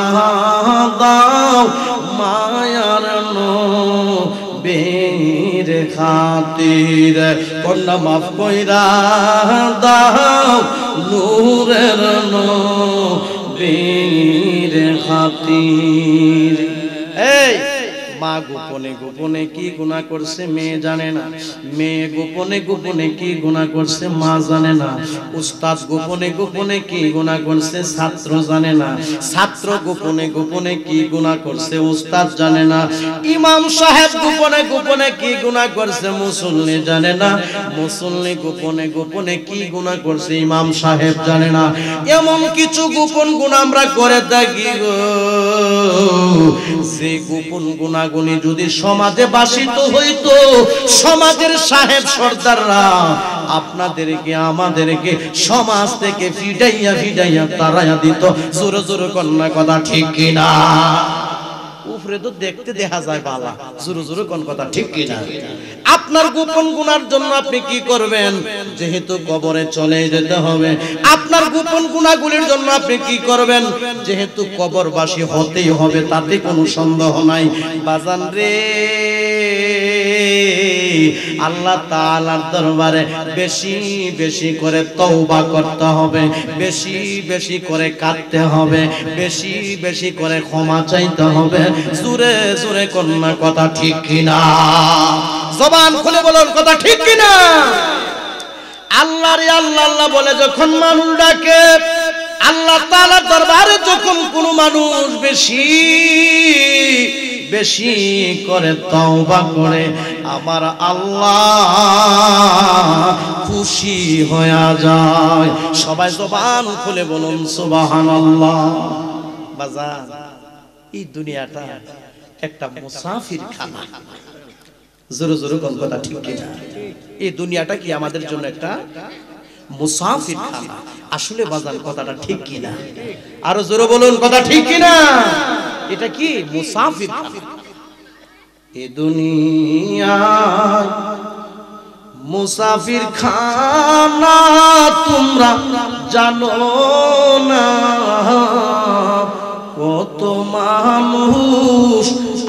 দাও মায়ার নবীর খাতিরে, কন্যা মাফ কইরা দাও নূরের নবীর খাতিরে। এই মা গোপনে গোপনে কি গুনাহ করছে মেয়ে জানে না, মেয়ে গোপনে গোপনে কি গুনাহ করছে মা জানে না, উস্তাদ গোপনে গোপনে কি গুনাহ করছে ছাত্র জানে না, ছাত্র গোপনে গোপনে কি গুনাহ করছে উস্তাদ জানে না, ইমাম সাহেব গোপনে গোপনে কি গুনাহ করছে মুসল্লি জানে না, মুসল্লি গোপনে গোপনে কি গুনাহ করছে ইমাম সাহেব জানে না। এমন কিছু গোপন গুনাহ আমরা করে থাকি গো, যে গোপন গুনাহ যদি সমাজে বাসিত হইতো, সমাজের সাহেব সর্দাররা আপনাদেরকে আমাদেরকে সমাজ থেকে ফিডাইয়া তারাইয়া দিত। জোরে জোরে কন্যা কথা ঠিক কিনা? উপরে তো দেখতে দেখা যায় বালা, জোরে জোরে কোন কথা ঠিক কিনা? আপনার গোপন গুনার জন্য আপনি কি করবেন? যেহেতু কবরে চলে যেতে হবে, আপনার গোপন গুনাহগুলির জন্য আপনি কি করবেন? যেহেতু কবরবাসী হতেই হবে, তাতে কোনো সন্দেহ নাই। বাজান রে, আল্লাহ তাআলার দরবারে বেশি বেশি করে তওবা করতে হবে, বেশি বেশি করে কাঁদতে হবে, বেশি বেশি করে ক্ষমা চাইতে হবে। জোরে জোরে কন্যা কথা ঠিক কিনা? জবান খুলে বলুন কথা ঠিক কিনা? আল্লাহ রে আল্লাহ আল্লাহ বলে যখন মানুষ ডাকে, আল্লাহ তাআলার দরবারে যখন কোন মানুষ বেশি বেশি করে তওবা করে, আমার আল্লাহ খুশি হয়ে যায়। সবাই জবান খুলে বলুন সুবহানাল্লাহ। বাজার, এই দুনিয়াটা একটা মুসাফির খানা। জোরে জোরে কোন কথা ঠিক কিনা? এই দুনিয়াটা কি আমাদের জন্য একটা মুসাফির খানা? আসলে বাজার কথাটা ঠিক কিনা? আরো জোরে বলুন কথা ঠিক কিনা? এটা কি মুসাফির খানা? এই দুনিয়া মুসাফির খানা তোমরা জানো না, কত মানুষ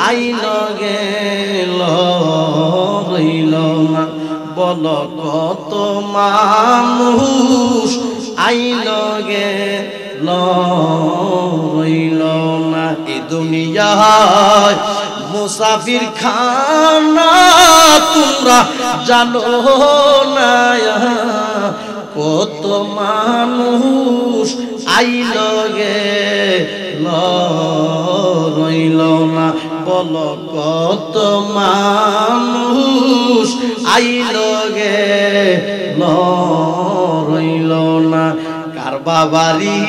আইল গেল রইল না। বলো কত মানুষ আইল গে লইল না এ দুনিয়ায় মুসাফির খানা তোমরা জানো না কত মানুষ আইল গে লইল না বলো কত মানুষ আইল গে লইল না কারবা বাড়ি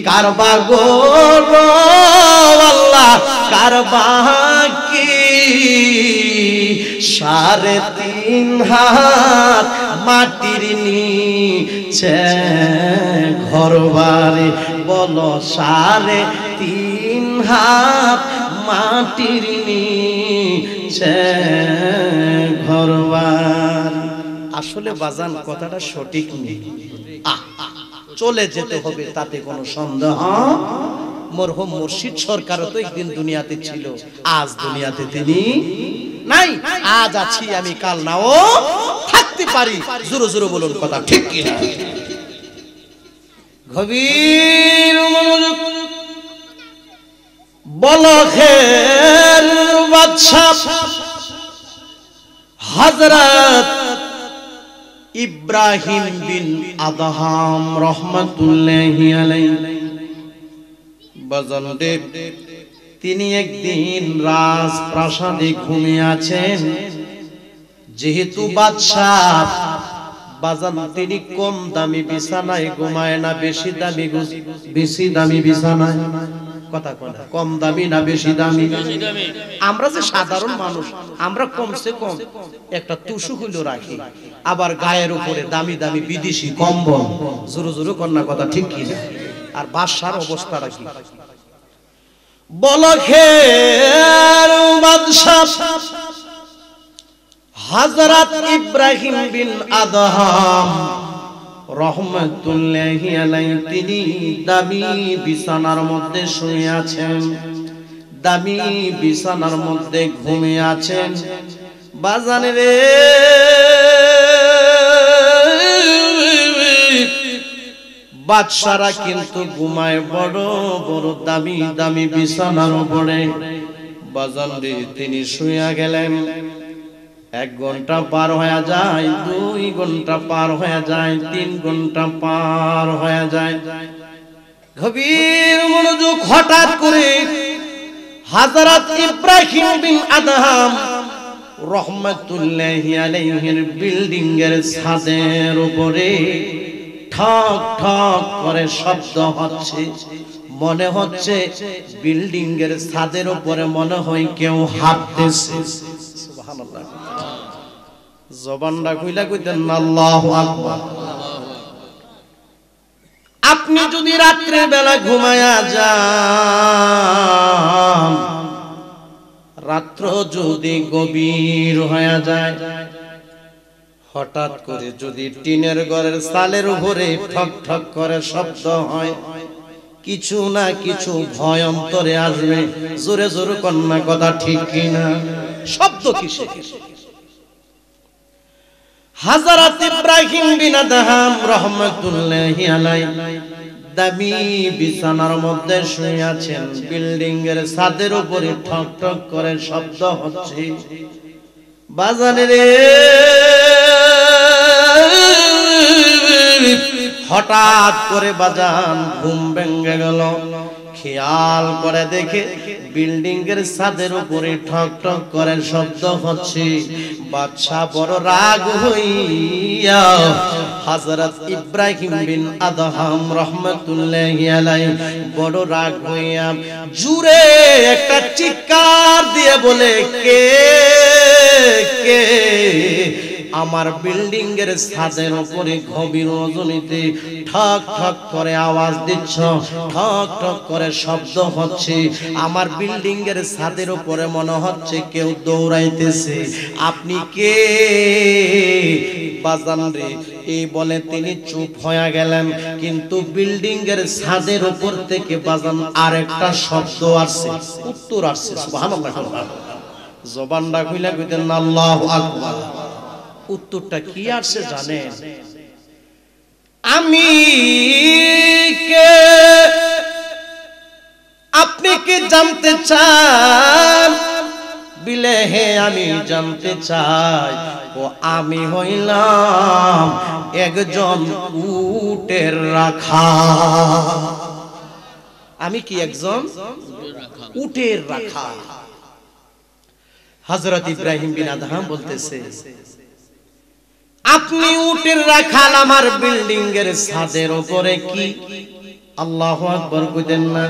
কারবা গোর আল্লাহ কারবা কি 3.5 হাত মাটির নিচে ঘর বাড়ি বলো 3.5 হাত মাটির নিচে ঘর বাড়ি আসলে বাজান কথাটা সঠিক নেই চলে যেতে হবে তাতে কোনো সন্দেহ মরহুম মুর্শিদ সরকারও তো একদিন দুনিয়াতে ছিল আজ দুনিয়াতে তিনি নাই আজ আছি আমি কাল নাও থাকতে পারি জোরে জোরে বলুন কথা ঠিক কি না গভীর মনোযোগ বলখের বাদশা হযরত ইব্রাহিম বিন আদহাম রহমাতুল্লাহি আলাইহি বাজানদেব তিনি একদিন রাজপ্রাসাদে ঘুমিয়ে আছেন যেহেতু বাদশা বাজান তিনি কম দামি বিছানায় ঘুমায় না বেশি দামি বিছানায় কথা কথা কম দামি না বেশি দামি আমরা যে সাধারণ মানুষ আমরা কমসে কম একটা তুসু হইলো রাখি আবার গায়ের উপরে দামি দামি বিদেশি কম্বল জোরে জোরে কন্যা কথা ঠিক কি আর বাদশার অবস্থা রাখি বলখের বাদশা হযরত ইব্রাহিম বিন আদহাম রহমাতুল্লাহি আলাইহি তিনি দামি বিছানার মধ্যে শুয়ে আছেন দামি বিছানার মধ্যে ঘুমিয়ে আছেন বাজানে রে বাদশারা কিন্তু ঘুমায় বড় বড় দামি দামি বিছানার উপরে বাজান রে তিনি শুয়ে গেলেন 1 ঘন্টা পার হয়ে যায় 2 ঘন্টা পার হয়ে যায় 3 ঘন্টা পার হয়ে যায় গভীর মনোযোগ হঠাৎ করে হযরত ইব্রাহিম বিন আদহাম রহমাতুল্লাহি আলাইহির বিল্ডিং এর ছাদের উপরে ঠক ঠক করে শব্দ হচ্ছে মনে হচ্ছে বিল্ডিং এর ছাদের উপরে মনে হয় কেউ হাঁটতেছে সুবহানাল্লাহ জবানটা খুইলা কইতেন আল্লাহু আকবার আপনি যদি রাত্রে বেলা ঘুমায়া যান রাত্র যদি গভীর হয়ে যায় হঠাৎ করে যদি টিনের ঘরের চালের উপরে ঠক ঠক করে শব্দ হয় কিছু না কিছু ভয় অন্তরে আসবে জোরে জোরে কন্যা কথা ঠিক কিনা শব্দ কিসে হযরত ইব্রাহিম বিন আদহাম রহমাতুল্লাহি আলাইহি দামি বিছানার মধ্যে শুয়ে আছেন বিল্ডিং এর ছাদের উপরে ঠক ঠক করে শব্দ হচ্ছে বাজানে রে হঠাৎ করে বাজান ঘুম ভেঙে গেল খেয়াল করে দেখে বিল্ডিং এর ছাদের উপরে ঠক ঠক করে শব্দ হচ্ছে বাদশা বড় রাগ হইয়া হযরত ইব্রাহিম বিন আদহাম রহমাতুল্লাহি আলাইহি বড় রাগ হইয়া জোরে একটা চিৎকার দিয়ে বলে কে কে আমার বিল্ডিং এর ছাদের উপরে গভীর রজনীতে ঠক ঠক করে আওয়াজ দিচ্ছ ঠক ঠক করে শব্দ হচ্ছে আমার বিল্ডিং এর ছাদের উপরে মনে হচ্ছে কেউ দৌড়াইতেছে আপনি কে বাজান রে এই বলে তিনি চুপ হয়ে গেলেন কিন্তু বিল্ডিং এর ছাদের উপর থেকে বাজান আরেকটা শব্দ আসছে উত্তর আসছে সুবহানাল্লাহ জবানটা খুলে কইতেন আল্লাহু আকবার উত্তরটা কি আসছে জানেন? আমি কে, আপনি কি জানতে চান? বিলে হে আমি জানতে চাই। ও আমি হইলাম একজন উটের রাখা। আমি কি একজন উটের রাখা। হযরত ইব্রাহিম বিন আদহাম বলতেছে, আপনি উটের রাখাল, আমার বিল্ডিং এর ছাদের উপরে কি? আল্লাহু আকবার কইতেন না?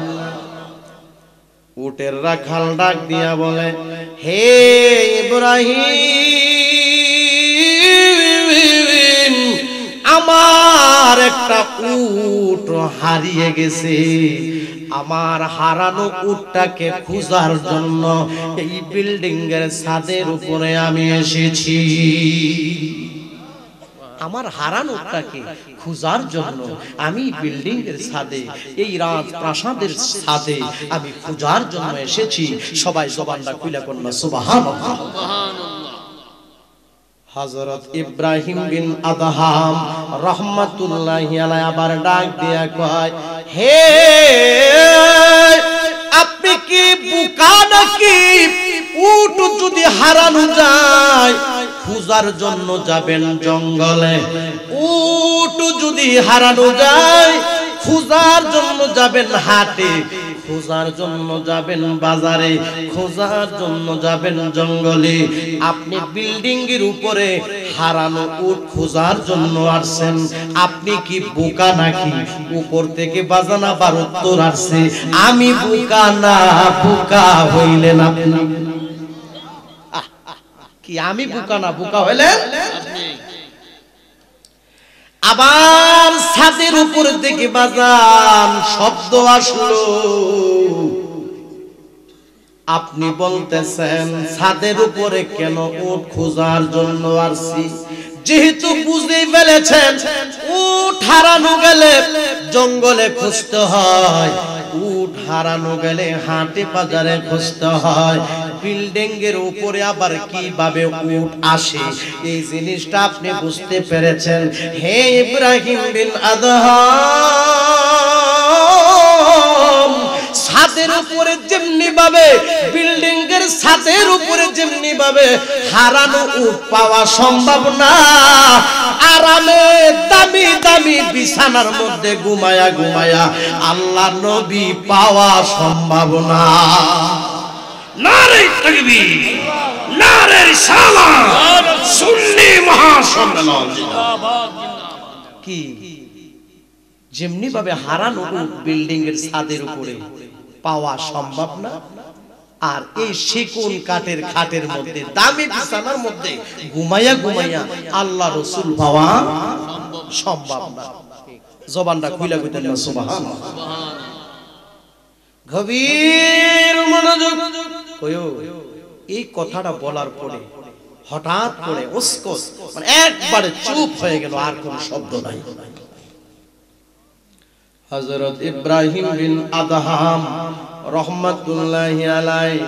উটের রাখাল ডাক দিয়া বলে, হে ইব্রাহিম, আমার একটা উট হারিয়ে গেছে। আমার হারানো উটটাকে খোঁজার জন্য এই বিল্ডিং এর ছাদের উপরে আমি এসেছি। আমার হারানো উটটাকে খোঁজার জন্য আমি বিল্ডিং এর ছাদে, এই রাজপ্রাসাদের ছাদে আমি খোঁজার জন্য এসেছি। সবাই জবানটা খুলে কন্যা সুবহানাল্লাহ। হযরত ইব্রাহিম বিন আদহাম রাহমাতুল্লাহি আলাইহি আবার ডাক দিয়া কয়, হে আপনি কি বোকা নাকি? উট যদি হারানো যায় খোঁজার জন্য যাবেন জঙ্গলে, উট যদি হারানো যায় খোঁজার জন্য যাবেন হাটে, খোঁজার জন্য যাবেন বাজারে, খোঁজার জন্য যাবেন জঙ্গলে। আপনি বিল্ডিং এর উপরে হারানো উট খোঁজার জন্য আসছেন। আপনি কি বোকা নাকি? উপর থেকে বাজানা বার উত্তর আসছে, আমি বোকা না, বোকা হইলেন আপনি। কি আমি বোকা না, বোকা হইলেন আপনি। আবার ছাদের উপর থেকে বাজান শব্দ আসলো। আপনি বলতেছেন ছাদের উপরে কেন? উট খোঁজার জন্য আসছি। যেহেতু বুঝে ফেলেছেন উট হারানো গেলে জঙ্গলে খুঁজতে হয়, উট হারানো গেলে হাটে বাজারে খুঁজতে হয়, বিল্ডিং এর উপরে আবার কিভাবে উট আসে এই জিনিসটা আপনি বুঝতে পেরেছেন। হে ইব্রাহিম বিন আদহাম, ছাদের উপরে যেমনি ভাবে, বিল্ডিং এর ছাদের উপরে যেমনি ভাবে হারানো উট পাওয়া সম্ভব না, আরামে দামি দামি বিছানার মধ্যে ঘুমায়া ঘুমায়া আল্লাহ নবী পাওয়া সম্ভব না। নারে তাকবীর, নারে রিসালাত, সুন্নি মহাসম্মেলন। কি যেমনি ভাবে হারানো উট বিল্ডিং এর ছাদের উপরে পাওয়া সম্ভব না, আর এই সেগুন কাঠের খাটের মধ্যে দামি বিছানার মধ্যে ঘুমাইয়া ঘুমাইয়া আল্লাহ রাসূল পাওয়া সম্ভব না। জবানটা খুইলা কইতেন না সুবহানাল্লাহ। গভীর মনোযোগ কইও। এই কথাটা বলার পরে হঠাৎ করে উসকস মানে একবারে চুপ হয়ে গেল, আর কোনো শব্দ নাই। হযরত ইব্রাহিম বিন আদহাম রহমাতুল্লাহি আলাইহি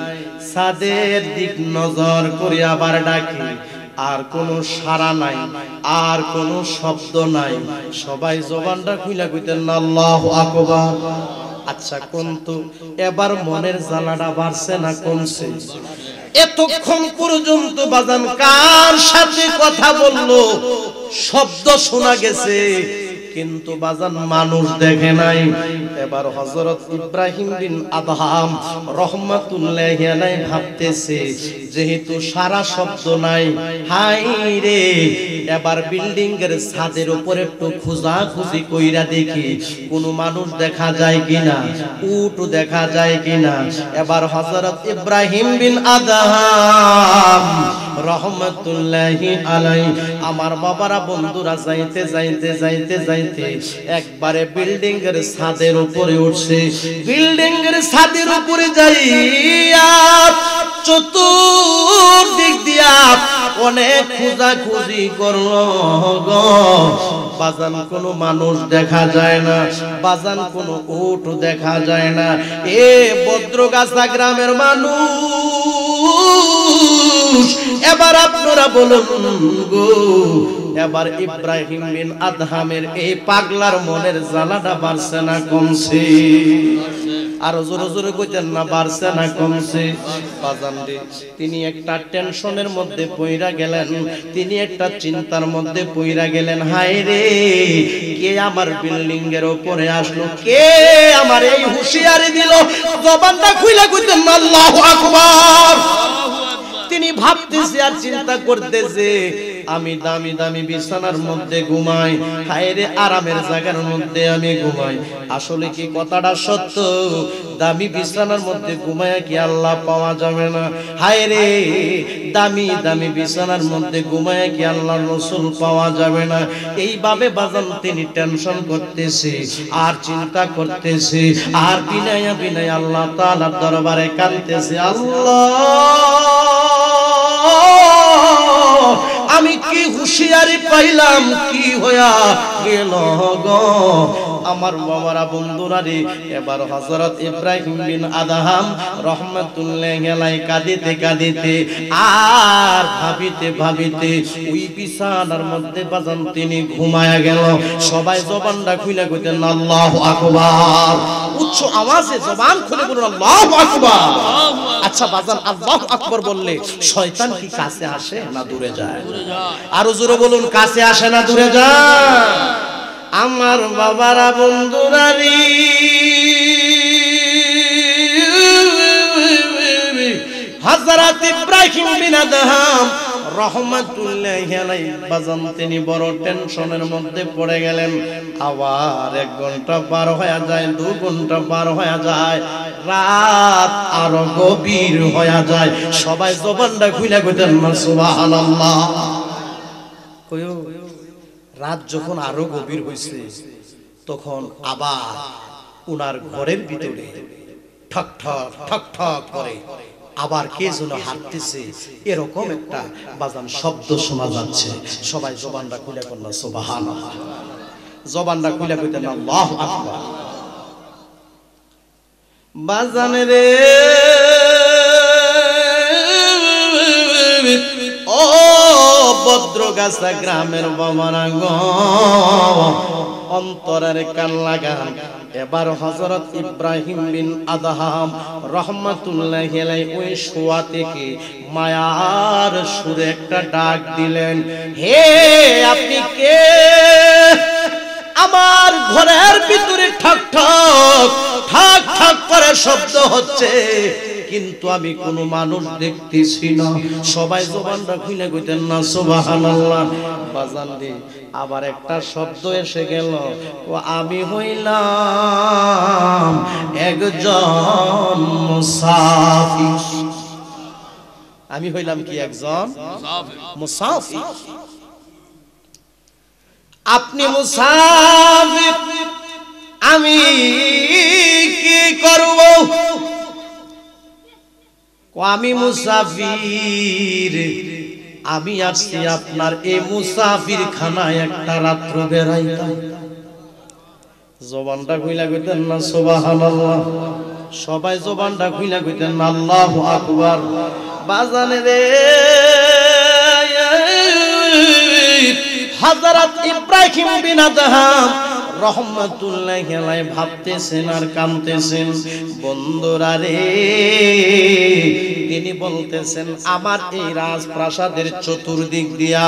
ছাদের দিক নজর করে আবার ডাকে, আর কোনো সাড়া নাই, আর কোনো শব্দ নাই। সবাই জবানটা খুইলা কইতেন না আল্লাহু আকবার। আচ্ছা কোনতো এবার মনের জ্বালাটা বাড়ছে না কমছে? এতক্ষণ পর্যন্ত বাজান কার সাথে কথা বললো? শব্দ শোনা গেছে কিন্তু বাজান মানুষ দেখে নাই। এবার হযরত ইব্রাহিম বিন আদহাম রাহমাতুল্লাহি আলাইহি ভাবতেছে যেহেতু সারা শব্দ নাই, হাই রে এবার বিল্ডিং এর ছাদের উপরে একটু খোঁজাখুঁজি কইরা দেখি কোনো মানুষ দেখা যায় কিনা, উট দেখা যায় কিনা। এবার হযরত ইব্রাহিম বিন আদহাম রহমাতুল্লাহি আলাইহি আমার বাবারা বন্ধুরা যাইতে যাইতে যাইতে যাইতে একবারে বিল্ডিং এর ছাদের উপরে উঠছে। বিল্ডিং এর ছাদের উপরে যাইয়া চতুর্দিক দিয়া অনেক খোঁজাখুঁজি করলো গো, বাজান কোনো মানুষ দেখা যায় না, বাজান কোনো উট দেখা যায় না। এ বদ্রগাছা গ্রামের মানুষ মানুষ। এবার আপনারা বলুন গো, এবার ইব্রাহিম বিন আদহামের এই পাগলার মনের জ্বালাটা বাড়ছে না কমছে? আরো জোরে জোরে কইতেন না, বাড়ছে না কমছে? বাজান রে, তিনি একটা টেনশনের মধ্যে পইরা গেলেন, তিনি একটা চিন্তার মধ্যে পইরা গেলেন। হায় রে, কে আমার বিল্ডিং এর উপরে আসলো, কে আমার এই হুঁশিয়ারি দিল? জবানটা খুইলা কইতেন না আল্লাহু আকবার। তিনি ভাবতেছে আর চিন্তা করতেছে, আমি দামি দামি বিছানার মধ্যে ঘুমাই, হায় রে আরামের জায়গার মধ্যে আমি ঘুমাই। আসলে কি কথাটা সত্য? দামি বিছানার মধ্যে ঘুমায় কি আল্লাহ পাওয়া যাবে না? হায় রে, দামি দামি বিছানার মধ্যে ঘুমায় কি আল্লাহর রাসূল পাওয়া যাবে না? এইভাবে বাজান তিনি টেনশন করতেছে আর চিন্তা করতেছে আর বিনায়া বিনায়া আল্লাহ তাআলার দরবারে কাঁদতেছে, আল্লাহ আমি কি হুঁশিয়ারি পাইলাম, কি হইয়া গেল গো আমার বাবারা, বন্ধুরা রে। এবার হযরত ইব্রাহিম বিন আদহাম রাহমাতুল্লাহি আলাইহি কাঁদিতে কাঁদিতে আর ভাবিতে ভাবিতে ওই বিছানার মধ্যে বাজান তিনি ঘুমায়া গেল। সবাই জবানটা খুলে কইতেন আল্লাহু আকবার, উচ্চ আওয়াজে জবান খুলে বলুন আল্লাহু আকবার। আচ্ছা বাজান, আল্লাহু আকবার বললে শয়তান কি কাছে আসে না দূরে যায়? আরো জোরে বলুন, কাছে আসে না দূরে যায়? আমার বাবারা, বন্ধুরা রে, হযরত ইব্রাহিম বিন আদহাম রাহমাতুল্লাহি আলাইহি বাজান তিনি বড় টেনশনের মধ্যে পড়ে গেলেন। আবার 1 ঘন্টা পার হয়ে যায়, 2 ঘন্টা পার হয়ে যায়, রাত আরো গভীর হয়ে যায়। সবাই জবানটা খুলে কইতেন না সুবহানাল্লাহ। কইও রাত যখন আরো গভীর হইছে, তখন আবার উনার ঘরের ভিতরে ঠক ঠক ঠক ঠক করে আবার কে যেন হাঁটতেছে, এরকম একটা বাজান শব্দ শোনা যাচ্ছে। সবাই জবানটা খুলে বলল সুবহানাল্লাহ, জবানটা খুলে কইতেন আল্লাহু আকবার। বাজান রে, ও ভদ্রগাছা গ্রামের বাবারা গো, অন্তরের কান লাগান। এবার হযরত ইব্রাহিম বিন আদহাম রাহমাতুল্লাহি আলাইহি ওই শোয়া থেকে মায়ার সুরে একটা ডাক দিলেন, হে আপনি কে? আমার ঘরের ভিতরে ঠক ঠক ঠক ঠক করে শব্দ হচ্ছে, কিন্তু আমি কোনো মানুষ দেখতেছি না। সবাই জবানটা খুলে কইতেন না সুবহানাল্লাহ। বাজান রে, আবার একটা শব্দ এসে গেল, ও আমি হইলাম একজন মুসাফির। আমি হইলাম কি? একজন মুসাফির। আপনি মুসাফির, আমি কি করব? আমি মুসাফির, আমি আসছি আপনার এই মুসাফির খানায় একটা রাত্র বেড়াইতাম। জবানটা খুইলা কইতেন না সুবহানাল্লাহ। সবাই জবানটা খুইলা কইতেন না আল্লাহু আকবার। বাজানে রে, হযরত ইব্রাহিম বিন আদহাম রাহমাতুল্লাহি আলাইহি ভাবতেছেন আর কাঁদতেছেন। বন্ধুরা রে, তিনি বলতেছেন আমার এই রাজপ্রাসাদের চতুর্দিক দিয়া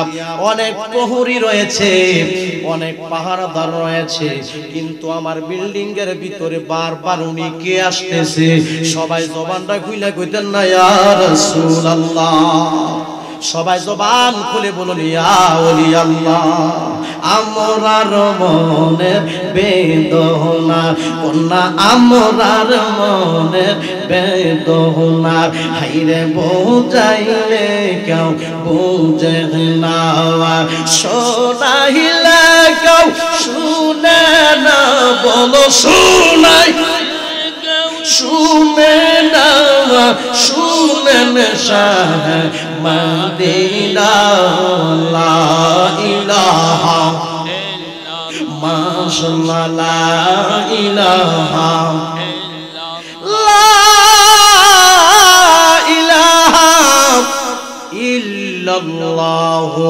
অনেক প্রহরী রয়েছে, অনেক পাহারাদার রয়েছে, কিন্তু আমার বিল্ডিং এর ভিতরে বারবার উনি কে আসতেছে। সবাই জবানটা খুইলা কইতেন না ইয়া রাসূলুল্লাহ। সবাই জবান খুলে বলুন ইয়া ওলি আল্লাহ। আমরার মনের বেদনা কন্যা, আমরার মনের বেদনা হাইরে বোঝাইলে কেউ বুঝে না, শোনাইলে কেউ শুনে না। বলো শোনাই, শুনে না, শুনেন শাহ মদিনা। লা ইলাহা মাশাআল্লাহ, লা ইলাহা, লা ইলাহা ইল্লাল্লাহু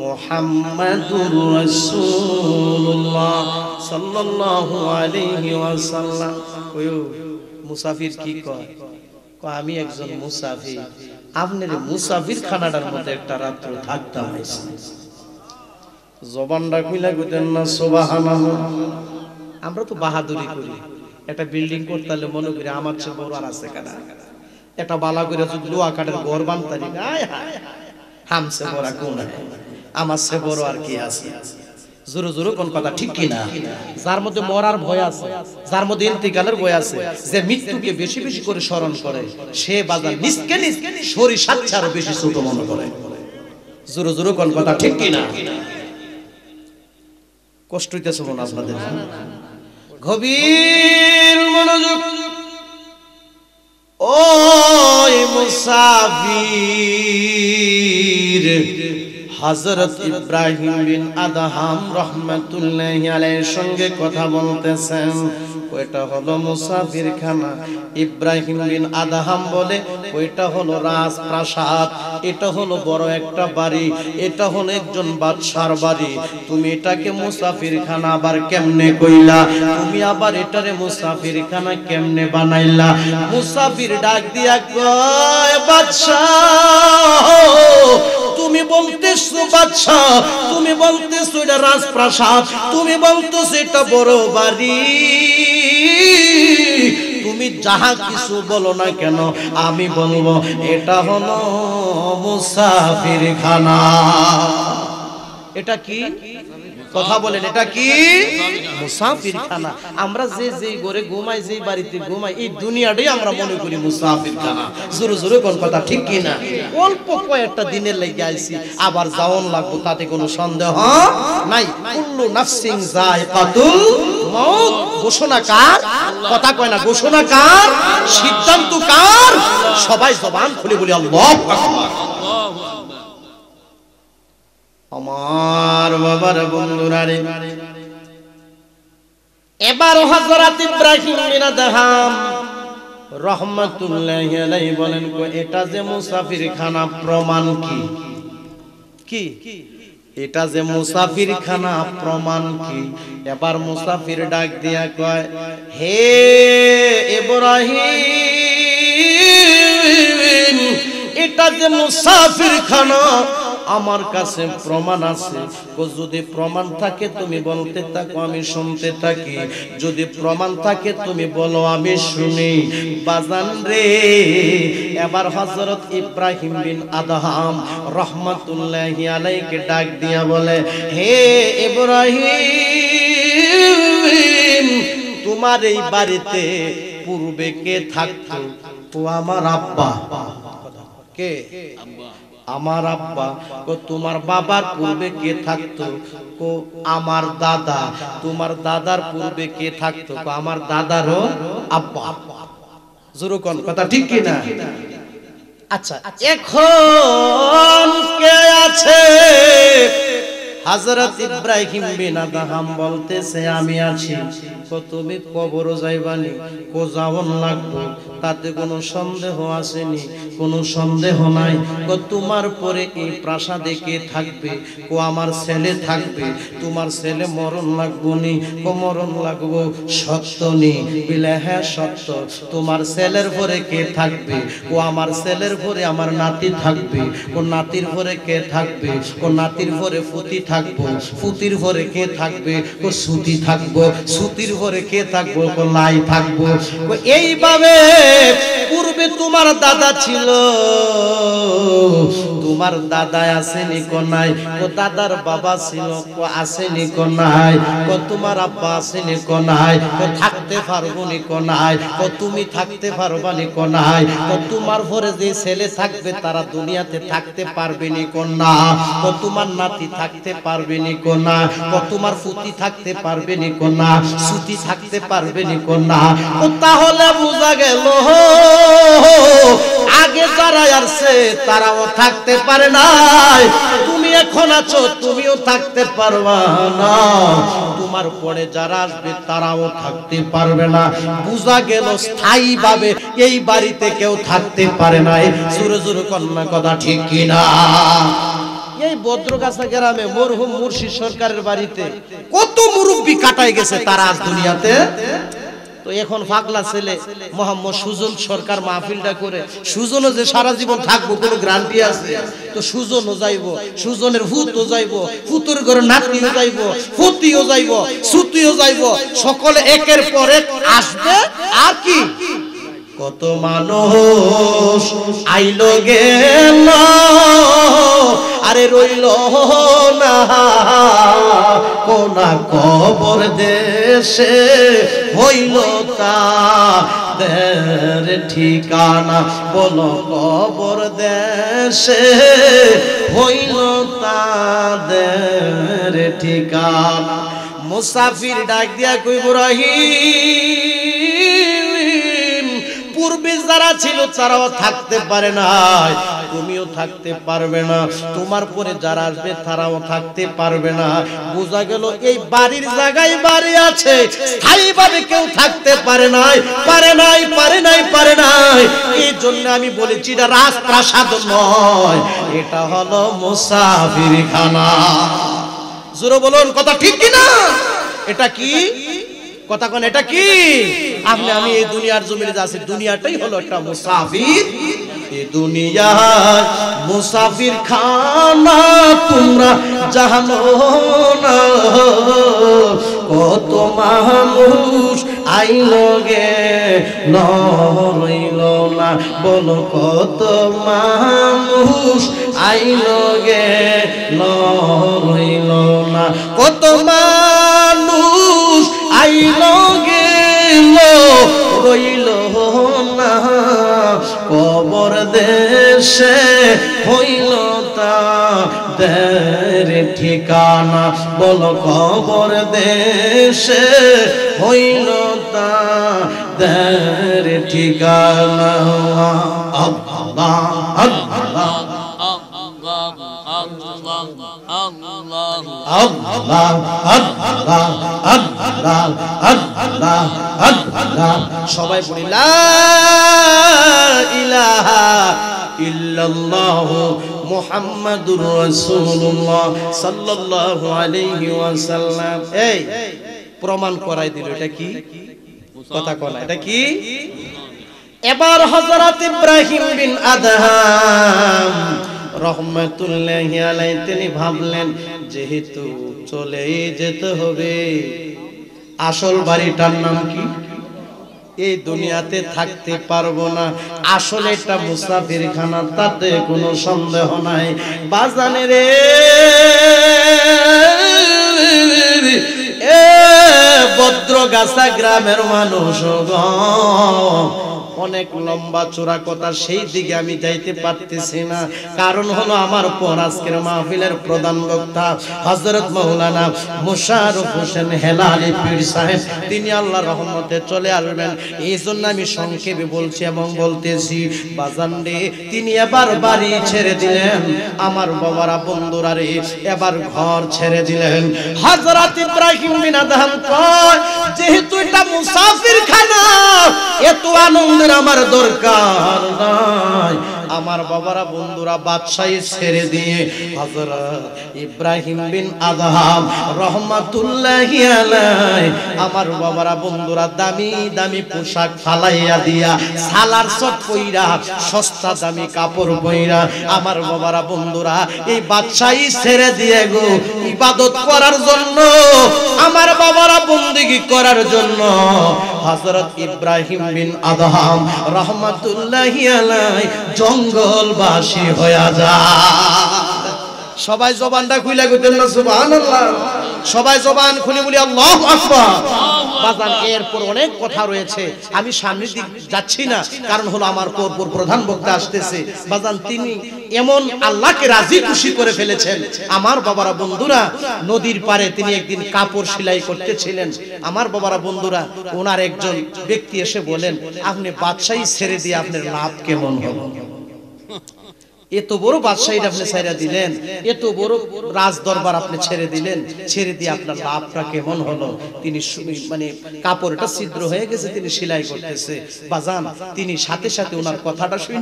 মুহাম্মাদুর রাসূলুল্লাহ সাল্লাল্লাহু আলাইহি ওয়াসাল্লাম। কইও মুসাফির কি কয়? কয় আমি একজন মুসাফির, আপনার মুসাফির খানাটার মধ্যে একটা রাত্র থাকতাম। জবানটা খুইলা কইতেন না সুবহানাল্লাহ। আমরা তো বাহাদুরি করি, একটা বিল্ডিং করতে হলে মনে করি আমার চেয়ে বড় আর আছে কেনা, একটা বালা করে যদি লোহা কাঠের ঘর বানতারি, হায় হায় হামসে বড় কোন আমার চেয়ে বড় আর কি আছে। জোরে জোরে কোন কথা ঠিক কিনা? যার মধ্যে মরার ভয় আছে, যার মধ্যে ইন্তিকালের ভয় আছে, যে মৃত্যুকে বেশি বেশি করে স্মরণ করে, সে বাজার নিজকে নিজ সরিষার চেয়ে আরো বেশি ছোট মনে করে। জোরে জোরে কোন কথা ঠিক কিনা? কষ্ট হইতেছে মনে আপনাদের? গভীর মনোযোগ। ওই মুসাফির হযরত ইব্রাহিম বিন আদহাম রাহমাতুল্লাহি আলাইহির সঙ্গে কথা বলতেছেন। ওইটা হলো মুসাফির খানা। ইব্রাহিম বিন আদহাম বলে ওইটা হলো রাজপ্রাসাদ, এটা হলো বড় একটা বাড়ি, এটা হলো একজন বাদশার বাড়ি। তুমি এটাকে মুসাফির খানা আবার কেমনে কইলা? তুমি আবার এটারে মুসাফির খানা কেমনে বানাইলা? মুসাফির ডাক দিয়া কয়, বাদশা তুমি বলতেছো, বাদশা তুমি বলতেছো এটা রাজপ্রাসাদ, তুমি বলতেছো এটা বড় বাড়ি, তুমি যাহা কিছু বলো না কেন আমি বলবো এটা হলো মুসাফির খানা। এটা কি কথা বলেন? এটা কি মুসাফির খানা? আমরা যে যে ঘরে ঘুমাই, যে বাড়িতে ঘুমাই, এই দুনিয়াটাই আমরা মনে করি মুসাফির খানা। জোরে জোরে কোন কথা ঠিক কিনা? অল্প কয়েকটা দিনের লেগে আইছি, আবার যাওন লাগবো, তাতে কোনো সন্দেহ নাই। কুল্লু নাফসিন যায়কাতুল মউত। ঘোষণা কার? কথা কয় না, ঘোষণা কার? সিদ্ধান্ত কার? সবাই জবান খুলে বলি আল্লাহু আকবার। আমার বাবার বন্ধুরা রে, এবার হযরত ইব্রাহিম বিন আদহাম রাহমাতুল্লাহি আলাইহি বলেন, এটা যে মুসাফির খানা প্রমাণ কি? কি এটা যে মুসাফির খানা প্রমাণ কি? এবার মুসাফির ডাক দিয়া কয়, হে ইব্রাহিম, এটা যে মুসাফির খানা আমার কাছে প্রমাণ আছে। যদি প্রমাণ থাকে তুমি বলতে থাকো, আমি শুনতে থাকি। যদি প্রমাণ থাকে তুমি বলো, আমি শুনি। বাজান রে, এবার হযরত ইব্রাহিম বিন আদহাম রাহমাতুল্লাহি আলাইহি ডাক দিয়া বলে, হে ইব্রাহিম, তোমার এই বাড়িতে পূর্বে কে থাকতো? ও আমার আব্বা। কে? আমার আব্বা। তোমার বাবার পূর্বে কে থাকতো? আমার দাদা। তোমার দাদার পূর্বে কে থাকতো? আমার দাদারও আব্বা। জোরে কোন কথা ঠিক কিনা? আচ্ছা, এখন কে আছে? হযরত ইব্রাহিম বিন আদহাম বলতেছে, আমি আছি। তুমি কবর যাইবানি? যাওন লাগবো, তাতে কোনো সন্দেহ আসেনি, কোনো সন্দেহ নাই। তোমার পরে এই প্রাসাদে কে থাকবে? আমার ছেলে থাকবে। তোমার ছেলে মরণ লাগবো নি? মরণ লাগবো। সত্য নি? বলে হ্যাঁ সত্য। তোমার ছেলের পরে কে থাকবে? আমার ছেলের পরে আমার নাতি থাকবে। নাতির পরে কে থাকবে? নাতির পরে ফুতি থাকবো। ফুতির পরে কে থাকবে? সুতি থাকবো। সুতির পরে কে থাকবো? লাই থাকবো। এইভাবে পূর্বে তোমার দাদা ছিল, তোমার দাদা আসেনি কোনায়? দাদার বাবা ছিল, আসেনি কোনায়? তোমার আব্বা আসেনি কোনায়? থাকতে পারবো নি কোনায়? তুমি থাকতে পারবা নি কোনায়? তোমার পরে যে ছেলে থাকবে তারা দুনিয়াতে থাকতে পারবে নি কোনা? তোমার নাতি থাকতে পারবে নি কোনা? তোমার ফুতি থাকতে পারবে নি কোনা? সুতি থাকতে পারবে নি কোনা? তাহলে বোঝা গেল আগে যারা আসছে তারাও থাকতে পারে নাই। তুমি এখন আছো, তুমিও থাকতে পারবা না। তোমার পরে যারা আসবে তারাও থাকতে পারবে না। বোঝা গেল স্থায়ীভাবে এই বাড়িতে কেউ থাকতে পারে না। জোরে জোরে কন্যা কথা ঠিক কিনা? এই বদ্রগাছা গ্রামে মরহুম মুর্শিদ সরকারের বাড়িতে কত মুরব্বি কাটাই গেছে তারা আজ দুনিয়াতে। তো এখন পাগলা ছেলে মোহাম্মদ সুজন সরকার মাহফিলটা করে, সুজনও যে সারা জীবন থাকবো কোনো গ্যারান্টি আছে? তো সুজনও যাইব, সুজনের ভূতও যাইব, ভূতের ঘরে নাতিও যাইব, ফুতিও যাইব, সুতিও যাইব, সকলে একের পর এক আসবে। আর কি কত মানুষ আইলো গেল, আরে রইল না কোনা কবর দেশে, হইল তাদের ঠিকানা, বলো কবর দেশে হইল তাদের ঠিকানা। মুসাফির ডাক দিয়া কইব রহিম, পূর্বে যারা ছিল তারাও থাকতে পারে নাই, তুমিও থাকতে পারবে না, তোমার পরে যারা আসবে তারাও থাকতে পারবে না। বোঝা গেল এই বাড়ির জায়গায় বাড়ি আছে, স্থায়ীভাবে কেউ থাকতে পারে নাই, পারে নাই, পারে নাই, পারে নাই। এই জন্য আমি বলেছি এটা রাজপ্রাসাদ নয়, এটা হলো মুসাফিরখানা। জোরে বলুন কথা ঠিক কিনা? এটা কি কথা কোন? এটা কি? আমি এই দুনিয়ার জমিনে আছি, দুনিয়াটাই হলো একটা মুসাফির। এই দুনিয়ার মুসাফির খানা তোমরা জানো না, কত মানুষ আইলো গে রইল না, বলো কত মানুষ আইলো গে রইল না, কত মানুষ আইলো গেল রইল না, কবর দেশে হইল তাদের ঠিকানা, বলো কবর দেশে হইল তাদের ঠিকানা। আল্লাহ আল্লাহ সবাই বলি লা ইলাহা ইল্লাল্লাহু মুহাম্মাদুর রাসূলুল্লাহ সাল্লাল্লাহু আলাইহি ওয়াসাল্লাম। এই প্রমাণ করাই দিল এটা কি কথা কলা, এটা কি? এবার হযরত ইব্রাহিম বিন আদহাম রহমাতুল্লাহি আলাইহি তিনি ভাবলেন যেহেতু চলেই যেতে হবে, আসল বাড়িটার নাম কি? এই দুনিয়াতে থাকতে পারবো না, আসলে এটা মুসাফিরখানা, তাতে কোনো সন্দেহ নাই। বাজানে রে এ বদ্রগাছা গ্রামের মানুষ অনেক লম্বা চূড়া কথা, সেই দিকে আমি যাইতে পারতেছি না। কারণ হলো আমার পর আজকের মাহফিলের প্রধান বক্তা হযরত মাওলানা মুশাররফ হোসেন হেলালি পীর সাহেব, তিনি আল্লাহর রহমতে চলে আসবেন। এই জন্য আমি সংক্ষেপে বলছি এবং বলতেছি বাজান রে, তিনি এবার বাড়ি ছেড়ে দিলেন, আমার বাবারা বন্ধুরা রে এবার ঘর ছেড়ে দিলেন। হযরত ইব্রাহিম বিন আদহাম কয় যেহেতু এটা মুসাফিরখানা, এত আনন্দের আমার দরকার নাই। আমার বাবারা বন্ধুরা বাদশাহী ছেড়ে দিয়ে হযরত ইব্রাহিম বিন আদহাম রহমাতুল্লাহি আলাইহি আমার বাবারা বন্ধুরা দামি দামি পোশাক ফালাইয়া দিয়া, সালার সট পইরা, সস্তা দামি কাপড় পইরা আমার বাবারা বন্ধুরা এই বাদশাহী ছেড়ে দিয়ে গো ইবাদত করার জন্য, আমার বাবারা বন্দেগী করার জন্য হযরত ইব্রাহিম বিন আদহাম রহমাতুল্লাহি আলাইহি জঙ্গলবাসী হয়ে যায়। সবাই জবানটা খুলে কইতেন না সুবহানাল্লাহ? সবাই জবান খুলে বলি আল্লাহু আকবার। বাজান এরপর অনেক কথা রয়েছে, আমি সামনের দিক যাচ্ছি না, কারণ হলো আমার পরপর প্রধান বক্তা আসতেছে। বাজান তিনি এমন আল্লাহকে রাজি খুশি করে ফেলেছেন। আমার বাবারা বন্ধুরা নদীর পারে তিনি একদিন কাপড় সেলাই করতেছিলেন। আমার বাবারা বন্ধুরা ওনার একজন ব্যক্তি এসে বলেন, আপনি বাদশাহী ছেড়ে দিয়ে আপনার লাভ কেমন হলো? এত বড় বাদশাহী আপনি ছেড়ে দিলেন, এত বড় রাজ দরবার আপনি ছেড়ে দিলেন, ছেড়ে দিয়ে আপনার লাভটা কেমন হলো? তিনি মানে কাপড়টা ছিদ্র হয়ে গেছে, তিনি সেলাই করতেছে। বাজান তিনি সাথে সাথে ওনার কথাটা শুনে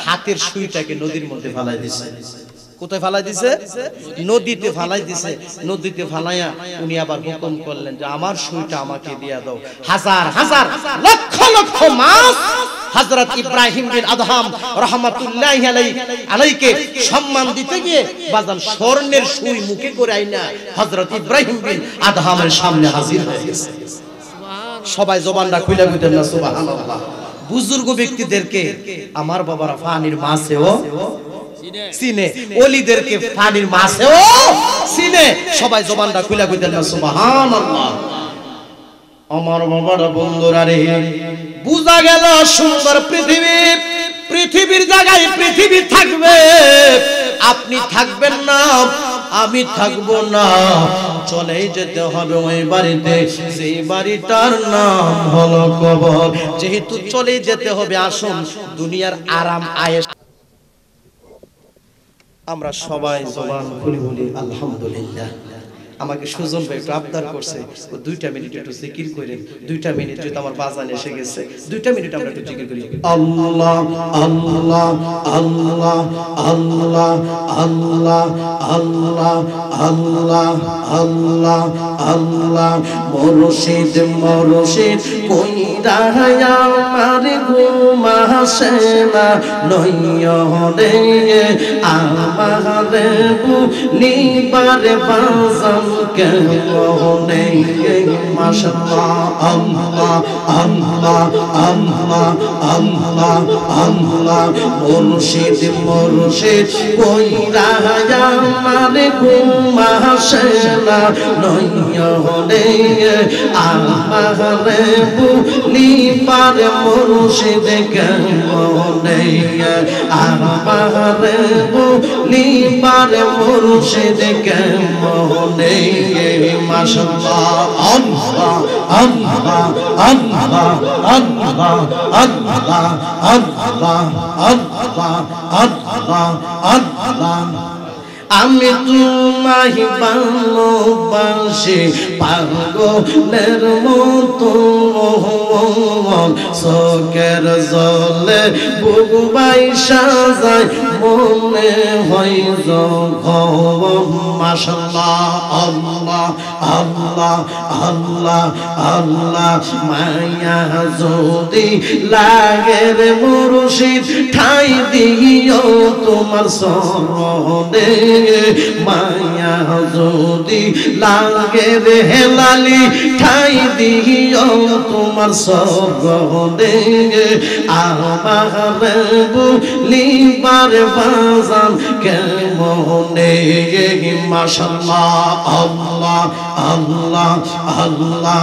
হাতের সুইটাকে নদীর মধ্যে ফেলাই দিয়েছে। কোথায় ফালাই দিছে? নদীতে ফালাই দিছে। নদীতে ফালাইয়া উনি আবার হুকুম করলেন যে আমার সুইটা আমাকে দিয়া দাও। হাজার হাজার লক্ষ লক্ষ মাছ হযরত ইব্রাহিম বিন আদহাম রাহমাতুল্লাহি আলাইকে সম্মান দিতে গিয়ে বাজান স্বর্ণের সুই মুখে করে আইনা হযরত ইব্রাহিম বিন আদহামের সামনে হাজির হয়ে গেছে। সবাই জবানটা খুলে কইতেন না সুবহানাল্লাহ। বুজুর্গ ব্যক্তিদেরকে আমার বাবারা পানির মাছেও চিনে, ওলিদেরকে পানির মাছেও চিনে। সবাই জবানটা খুলে কইতেন না সুবহানাল্লাহ। আমার বাবারা বন্ধুরা রে, বুঝা গেল সুন্দর পৃথিবী, পৃথিবীর জায়গায় পৃথিবী থাকবে, আপনি থাকবেন না, আমি থাকবো না, চলেই যেতে হবে ওই বাড়িতে, সেই বাড়িটার নাম হলো কবর। যেহেতু চলেই যেতে হবে, আসুন দুনিয়ার আরাম আয়েশ আমরা সবাই জবান খুলে বলি আলহামদুলিল্লাহ। আমাকে সুজন ভাই একটু আবদার করছে, ও 2টা মিনিট একটু জিকির করেন। 2টা মিনিট যেহেতু আমার বাজান এসে গেছে, 2টা মিনিট আমরা একটু জিকির করি। আল্লাহ আল্লাহ আল্লাহ আল্লাহ আল্লাহ আল্লাহ আল্লাহ আল্লাহ আল্লাহ। মুর্শিদ মুর্শিদ কইরা আমার ঘুম আসে না, নয়নে আমারে বুলিবার বাজান কেমনে। মাশাআল্লাহ আল্লাহ আল্লাহ আল্লাহ আল্লাহ আল্লাহ। মুর্শিদ মুর্শিদ কইরা আমার ঘুম আসে না, নয়নে আমারে বুলিবার মুর্শিদ কেমনে, আমারে বুলিবার মুর্শিদ কেমনে। মাশাআল্লাহ আল্লাহ আল্লাহ আল্লাহ আল্লাহ আল্লাহ আল্লাহ আল্লাহ আল্লাহ আল্লাহ। আমি তোমায় ভালোবাসি পাগলের মতো, চোখের জলে বুক বাইসা যায়, মনে হয় যখন। মাশাআল্লাহ আল্লাহ আল্লাহ আল্লাহ আল্লাহ। মায়া যদি লাগে রে মুর্শিদ, ঠাই দিও তোমার শরণে, মায়া যদি লাগে রে হেলালি, ঠাই দিও তোমার শরণে, আমারে বুলিবার বাজান কেমনে। মাশাআল্লাহ আল্লাহ আল্লাহ আল্লাহ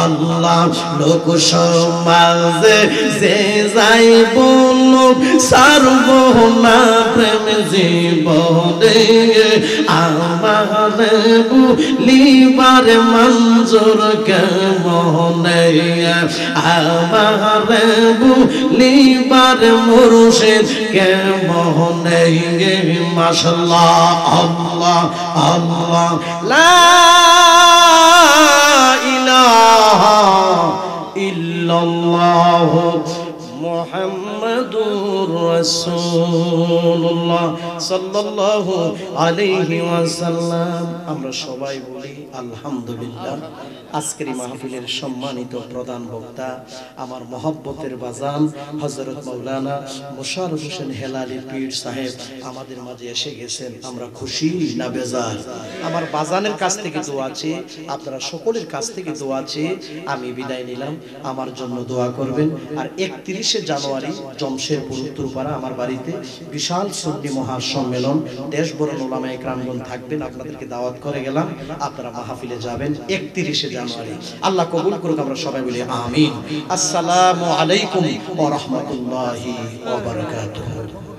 আল্লাহ। লোক সমাজে যে যাই বলুক, সারব না প্রেম জীবনে, আমারে বুলিবার মঞ্জুর কেমনে, আমারে বুলিবার মুর্শিদ কেমনে। মাশাআল্লাহ আল্লাহ আল্লাহ। লা ইলাহা ইল্লাল্লাহ মুহাম্মাদুর রাসূলুল্লাহ সাল্লাল্লাহু আলাইহি ওয়াসাল্লাম। আমরা সবাই বলি আলহামদুলিল্লাহ। আজকের এই মাহফিলের সম্মানিত প্রধান বক্তা আমার মহব্বতের বাজান হযরত মাওলানা মোশাররফ হোসেন হেলালি পীর সাহেব আমাদের মাঝে এসে গেছেন। আমরা খুশি না বেজার? আমার বাজানের কাছ থেকে দোয়া আছে, আপনারা সকলের কাছ থেকে দোয়া আছে। আমি বিদায় নিলাম, আমার জন্য দোয়া করবেন। আর 31শে জানুয়ারি জমশেদপুর উত্তরপাড়া আমার বাড়িতে বিশাল সুন্নি মহাসম্মেলন, দেশ বরণ উলামায়ে কেরামগণ থাকবেন, আপনাদেরকে দাওয়াত করে গেলাম, আপনারা মাহফিলে যাবেন 31শে জানুয়ারি। আল্লাহ কবুল করুক, আমরা সবাই বলি আমিন। আসসালামু আলাইকুম ওয়া রাহমাতুল্লাহি ওয়া বারাকাতুহু।